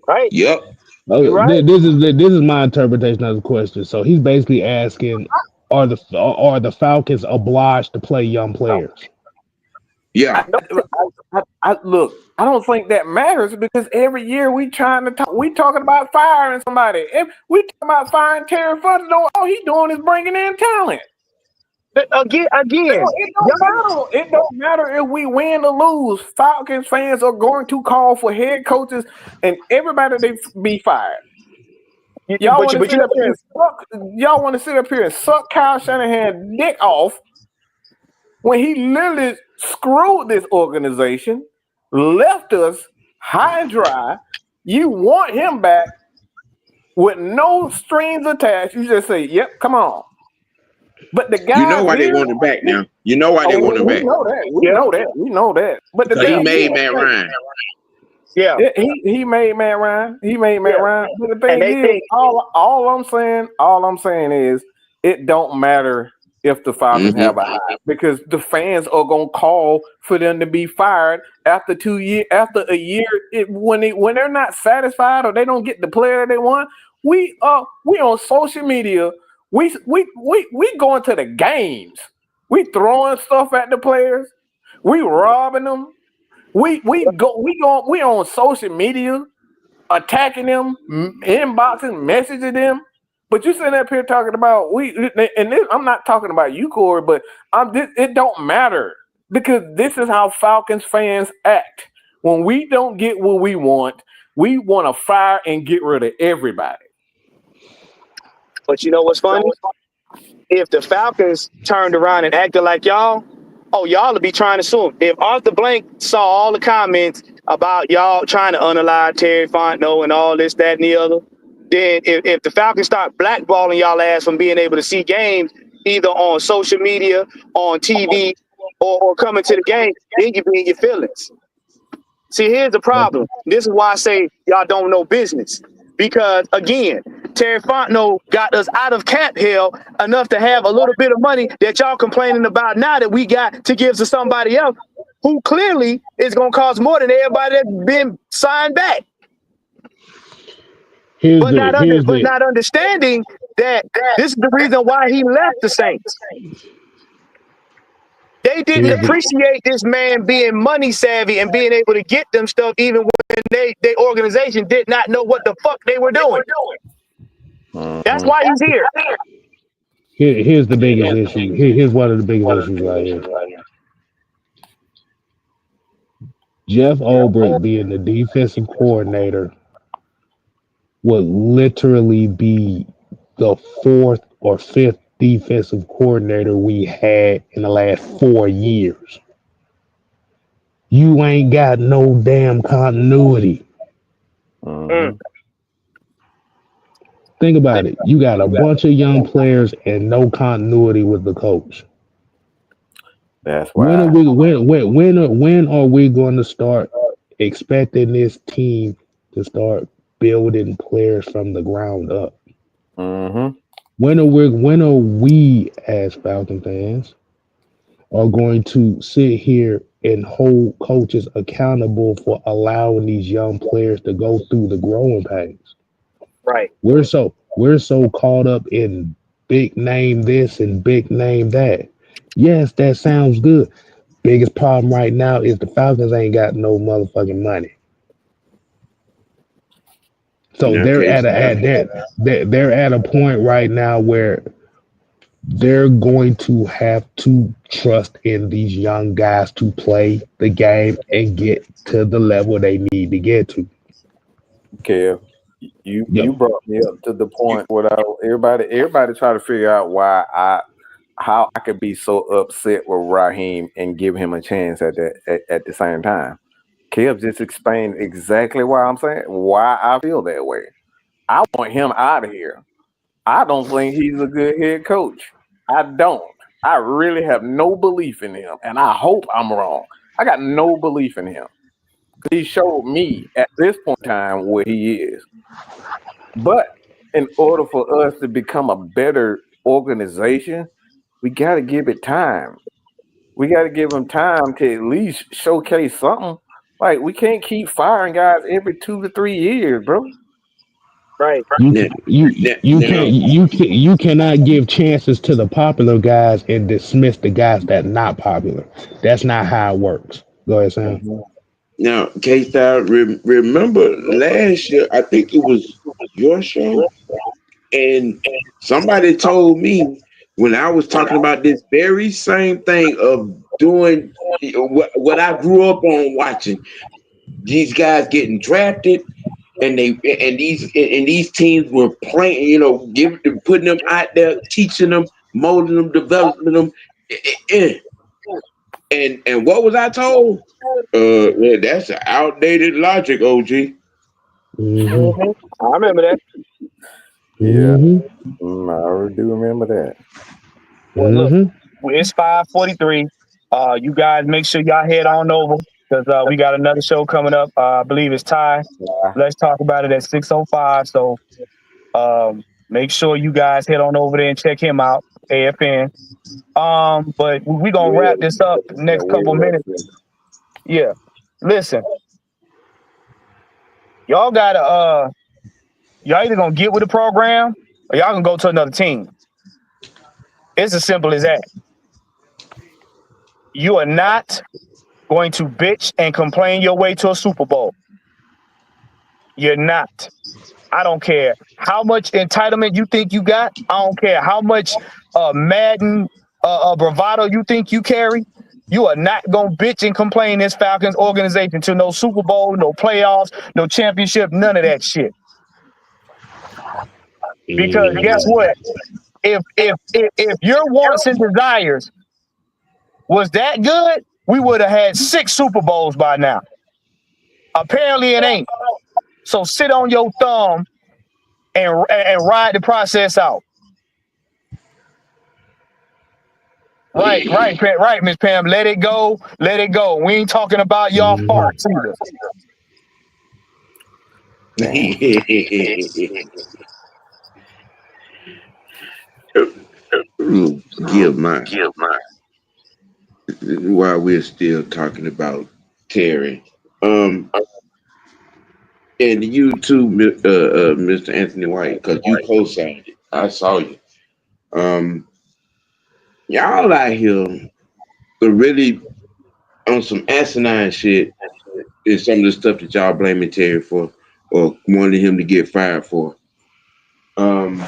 Speaker 2: Right?
Speaker 3: Yep.
Speaker 4: Okay, this is my interpretation of the question. So he's basically asking, are the Falcons obliged to play young players?
Speaker 3: Yeah.
Speaker 5: Look, I don't think that matters because every year we talking about firing somebody. If we talking about firing Terry Fontenot, all he doing is bringing in talent.
Speaker 2: Again,
Speaker 5: It don't matter if we win or lose. Falcons fans are going to call for head coaches and everybody they be fired. Y'all want to sit up here and suck. Y'all want to sit up here and suck Kyle Shanahan's dick off when he literally screwed this organization, left us high and dry. You want him back with no strings attached. You just say, "Yep, come on." But the guy,
Speaker 3: you know why they want him back now. You know why they want him back.
Speaker 5: We know that. But
Speaker 3: because he made Matt Ryan.
Speaker 2: Yeah,
Speaker 5: he made Matt Ryan. He made Matt Ryan. But the thing is, all I'm saying is, it don't matter if the Falcons have a high because the fans are gonna call for them to be fired after 2 years. After a year, when they're not satisfied or they don't get the player they want, we on social media. We going to the games. We throwing stuff at the players. We robbing them. We on social media attacking them, inboxing, messaging them. But you sitting up here talking about I'm not talking about you, Corey, but it don't matter because this is how Falcons fans act. When we don't get what we want to fire and get rid of everybody.
Speaker 2: but you know what's funny? If the Falcons turned around and acted like y'all would be trying to sue him. If Arthur Blank saw all the comments about y'all trying to unalive Terry Fontenot and all this, that, and the other, then if the Falcons start blackballing y'all ass from being able to see games either on social media, on TV, or coming to the game, then you be in your feelings. See, here's the problem. This is why I say y'all don't know business. Because, again, Terry Fontenot got us out of cap hell enough to have a little bit of money that y'all complaining about now that we got to give to somebody else who clearly is going to cost more than everybody that's been signed back. But not understanding that this is the reason why he left the Saints. They didn't appreciate this man being money savvy and being able to get them stuff even when their organization did not know what the fuck they were doing. That's why he's here.
Speaker 4: Here's the biggest issue. Here's one of the biggest issues right here. Jeff Ulbrich being the defensive coordinator would literally be the fourth or fifth defensive coordinator we had in the last 4 years. You ain't got no damn continuity. Think about it. You got a bunch of young players and no continuity with the coach.
Speaker 5: That's why.
Speaker 4: When are we going to start expecting this team to start building players from the ground up? When are we as Falcon fans are going to sit here and hold coaches accountable for allowing these young players to go through the growing pains?
Speaker 2: Right.
Speaker 4: We're so caught up in big name this and big name that. Yes, that sounds good. Biggest problem right now is the Falcons ain't got no motherfucking money. So they're at a point right now where they're going to have to trust in these young guys to play the game and get to the level they need to get to.
Speaker 5: Kev, you brought me up to the point where everybody try to figure out how I could be so upset with Raheem and give him a chance at the same time. Kev just explained exactly why I feel that way. I want him out of here. I don't think he's a good head coach. I don't. I really have no belief in him, and I hope I'm wrong. I got no belief in him. He showed me at this point in time where he is. But in order for us to become a better organization, we got to give it time. We got to give him time to at least showcase something. Like, we can't keep firing guys every 2 to 3 years, bro.
Speaker 2: Right.
Speaker 4: You
Speaker 3: Now, now,
Speaker 4: you cannot give chances to the popular guys and dismiss the guys that not popular. That's not how it works. Go ahead, Sam.
Speaker 5: Mhm.
Speaker 3: now, K-Style, remember last year, I think it was your show, and somebody told me when I was talking about this very same thing of doing what I grew up on watching, these guys getting drafted, and these teams were playing, putting them out there, teaching them, molding them, developing them. And what was I told? Yeah, that's an outdated logic, OG.
Speaker 4: Mm-hmm.
Speaker 2: Hmm. I remember that.
Speaker 5: Yeah,
Speaker 4: Mm-hmm.
Speaker 5: I do remember that.
Speaker 2: Well, look,
Speaker 4: Mm-hmm.
Speaker 2: it's 5:43. You guys make sure y'all head on over because we got another show coming up. I believe it's Ty.
Speaker 5: Yeah.
Speaker 2: Let's talk about it at 6:05. So make sure you guys head on over there and check him out, AFN. But we're gonna
Speaker 5: Will,
Speaker 2: wrap this up the
Speaker 5: yeah,
Speaker 2: next couple
Speaker 5: Will
Speaker 2: minutes.
Speaker 5: Smith.
Speaker 2: Yeah. Listen, y'all gotta y'all either gonna get with the program or y'all gonna go to another team. It's as simple as that. You are not going to bitch and complain your way to a Super Bowl. You're not. I don't care how much entitlement you think you got. I don't care how much Madden bravado you think you carry. You are not gonna bitch and complain this Falcons organization to no Super Bowl, no playoffs, no championship, none of that shit. Because guess what? If your wants and desires was that good, we would have had 6 Super Bowls by now. Apparently it ain't. So sit on your thumb and ride the process out. Right, Miss Pam. Let it go. Let it go. We ain't talking about y'all
Speaker 4: Mm-hmm.
Speaker 2: farts either.
Speaker 5: Damn.
Speaker 3: Give mine while we're still talking about Terry. Um, and you too, Mr. Anthony White, because you co-signed it. I saw you. Um, y'all out here are really on some asinine shit. Is some of the stuff that y'all blaming Terry for, or wanting him to get fired for. Um,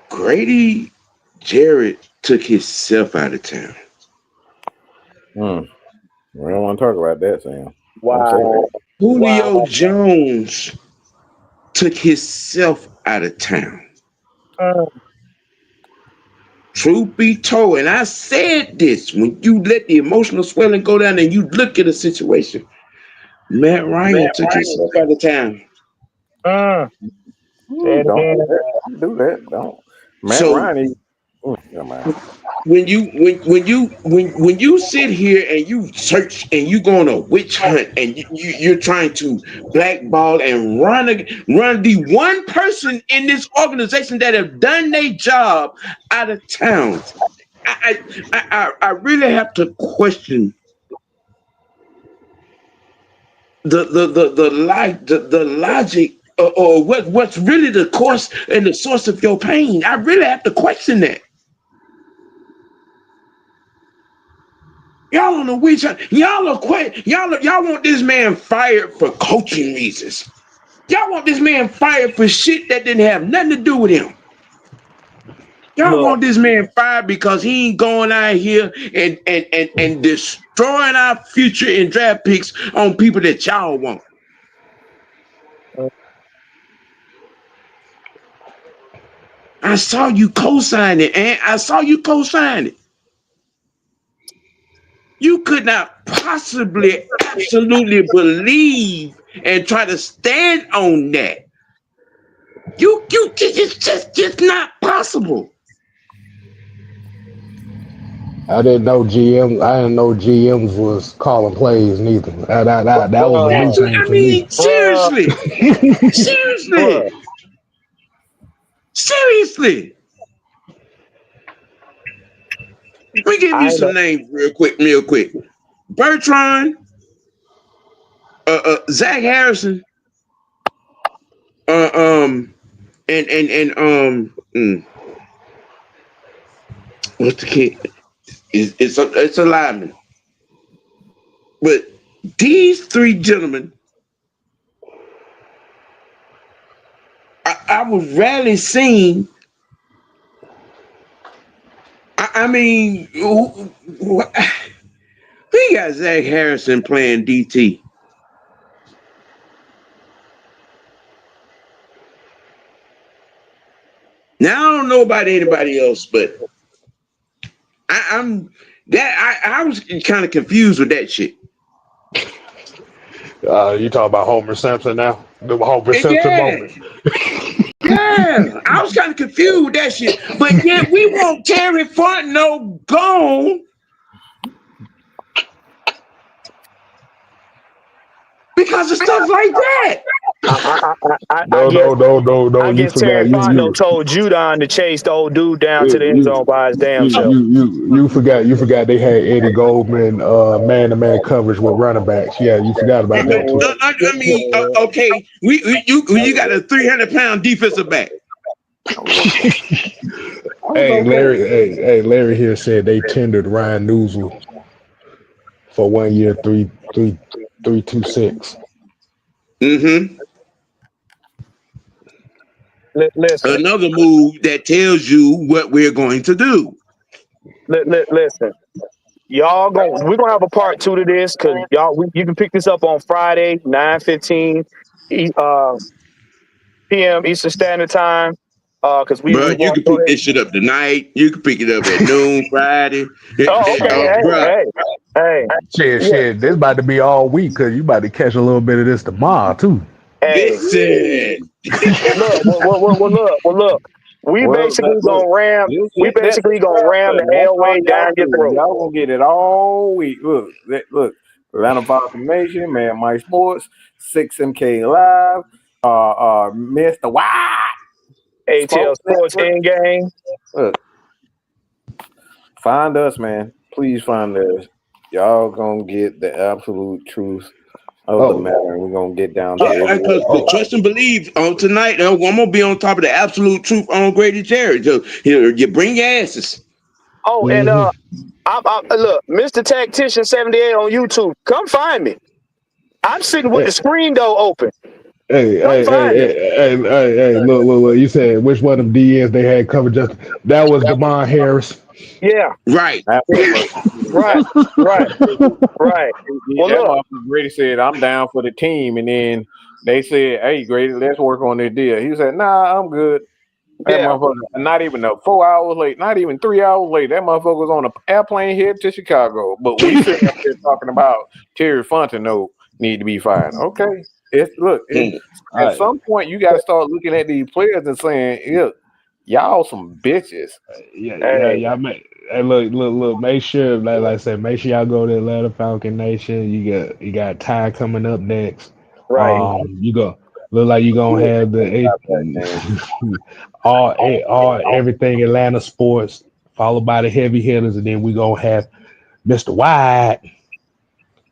Speaker 3: Grady Jarrett took himself out of town.
Speaker 5: Hmm. We don't want to talk about that, Sam. Don't say
Speaker 2: Wow.
Speaker 5: that.
Speaker 3: Julio Jones took himself out of town.
Speaker 2: Mm,
Speaker 3: Truth be told, and I said this when you let the emotional swelling go down and you look at the situation. Matt Ryan took himself out of town.
Speaker 2: mm. Say
Speaker 5: Ooh,
Speaker 2: it
Speaker 5: don't
Speaker 2: again.
Speaker 5: do that. Don't do that. Don't. Matt
Speaker 3: So
Speaker 5: Ryan. Never mind.
Speaker 3: when you sit here and you search and you go on a witch hunt and you're trying to blackball and run the one person in this organization that have done their job out of town, I really have to question the logic, or what's really the course and the source of your pain. I really have to question that. Y'all on the witch hunt. Y'all want this man fired for coaching reasons. Y'all want this man fired for shit that didn't have nothing to do with him. Y'all
Speaker 2: Look,
Speaker 3: want this man fired because he ain't going out here and destroying our future in draft picks on people that y'all want. I saw you co-sign it, and I saw you co-sign it. You could not possibly absolutely believe and try to stand on that. It's just not possible.
Speaker 4: I didn't know GM. I didn't know GMs was calling plays neither. That was a new
Speaker 2: bruh,
Speaker 4: thing
Speaker 3: I
Speaker 4: to me.
Speaker 3: mean,
Speaker 2: bruh,
Speaker 3: seriously,
Speaker 2: bruh.
Speaker 3: seriously. Let me give you
Speaker 2: I ain't
Speaker 3: some
Speaker 2: know.
Speaker 3: names real quick. Bertrand, Zach Harrison, What's the kid? It's a lineman. But these three gentlemen, I was rarely seen. I mean, we got Zach Harrison playing DT. Now I don't know about anybody else, but I was kind of confused with that shit.
Speaker 4: You talking about Homer Simpson now? The Homer Simpson
Speaker 3: Yeah,
Speaker 4: moment.
Speaker 3: yeah. I was kind of confused with that shit. But yet we want Terry Fontenot gone because of stuff like that.
Speaker 2: I guess Terry Fontenot told Judon to chase the old dude down to the end zone by his damn self.
Speaker 4: You forgot they had Eddie Goldman man-to-man coverage with running backs. Yeah, you forgot about that too.
Speaker 3: I mean, okay, you got a 300-pound defensive back.
Speaker 4: Hey, Larry here said they tendered Ryan Newsel for 1 year, 326.
Speaker 3: Mm-hmm.
Speaker 2: Listen,
Speaker 3: Another move that tells you what we're going to do.
Speaker 2: listen. We're gonna have a part 2 to this because you can pick this up on Friday, 9:15 p.m. Eastern Standard Time. Because we
Speaker 3: Bro, you
Speaker 2: want
Speaker 3: can
Speaker 2: to go
Speaker 3: pick
Speaker 2: ahead.
Speaker 3: this shit up tonight. You can pick it up at noon Friday.
Speaker 2: Oh, okay. Hey.
Speaker 4: Shit, this about to be all week because you about to catch a little bit of this tomorrow too.
Speaker 2: Hey.
Speaker 3: Listen.
Speaker 2: Look. We basically gonna ram the AOA down your throat.
Speaker 5: Y'all gonna get it all week. Look. Atlanta Falcon Nation, man, Mike Sports, 6MK Live, Mr. White,
Speaker 2: Atl Sportz Endgame.
Speaker 5: Look, find us, man. Please find us. Y'all gonna get the absolute truth of the matter, and we're gonna get down to it.
Speaker 3: Because trust and believe on tonight, I'm gonna be on top of the absolute truth on Grady Jerry. So you bring your asses.
Speaker 2: Oh, and look, Mr. Tactician 78 on YouTube. Come find me. I'm sitting with the screen door open.
Speaker 4: Hey, look, you said which one of them DNs they had covered just that was Damon Harris.
Speaker 2: Yeah.
Speaker 3: Right.
Speaker 2: Right. Well, look,
Speaker 5: Grady said, I'm down for the team, and then they said, hey, Grady, let's work on this deal. He said, nah, I'm good. That motherfucker, not even 4 hours late, not even 3 hours late. That motherfucker was on an airplane headed to Chicago. But we sitting up here talking about Terry Fontenot need to be fired. Okay. At some point you got to start looking at these players and saying, y'all some bitches.
Speaker 4: Yeah. Hey, look. Make sure, like I said, make sure y'all go to Atlanta Falcon Nation. You got Ty coming up next.
Speaker 2: Right.
Speaker 4: You go. Look like you gonna have the all everything Atlanta sports, followed by the heavy hitters, and then we gonna have Mr. White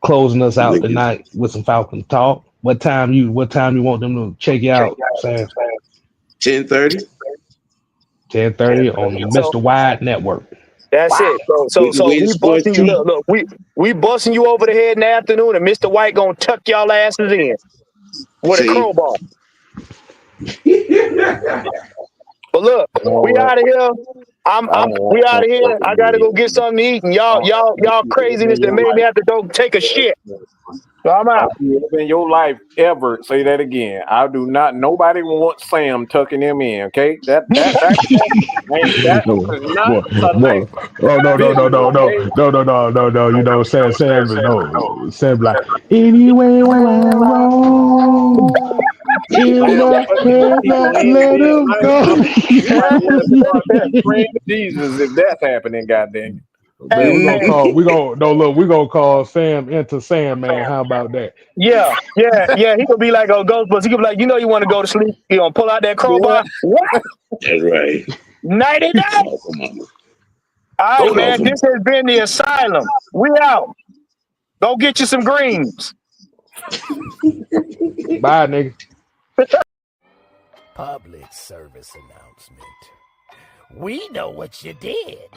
Speaker 4: closing us out tonight with some Falcon talk. What time you want them to check you out, Sam?
Speaker 3: 10:30.
Speaker 4: 10:30 on the Mr. White Network.
Speaker 2: That's it. So we busting you. Look, we busting you over the head in the afternoon, and Mr. White gonna tuck y'all asses in with a crowbar. But look, we out of here. We out of here. I gotta go get something to eat, and y'all craziness that made me have to go take a shit. So I'm out.
Speaker 5: In your life ever say that again. I do not. Nobody wants Sam tucking him in. Okay, that
Speaker 4: No. You know, Sam like anyway when I'm wrong. Let him go.
Speaker 5: Praying to Jesus if that's happening, goddamn.
Speaker 4: Man, we gonna call Sam into Sandman. How about that?
Speaker 2: Yeah. He gonna be like a Ghostbusters. He gonna be like, you want to go to sleep. He gonna pull out that crowbar. What?
Speaker 3: That's right.
Speaker 2: 90 days. All right, man. This has been the Asylum. We out. Go get you some greens.
Speaker 4: Bye, nigga.
Speaker 6: public service announcement. We know what you did.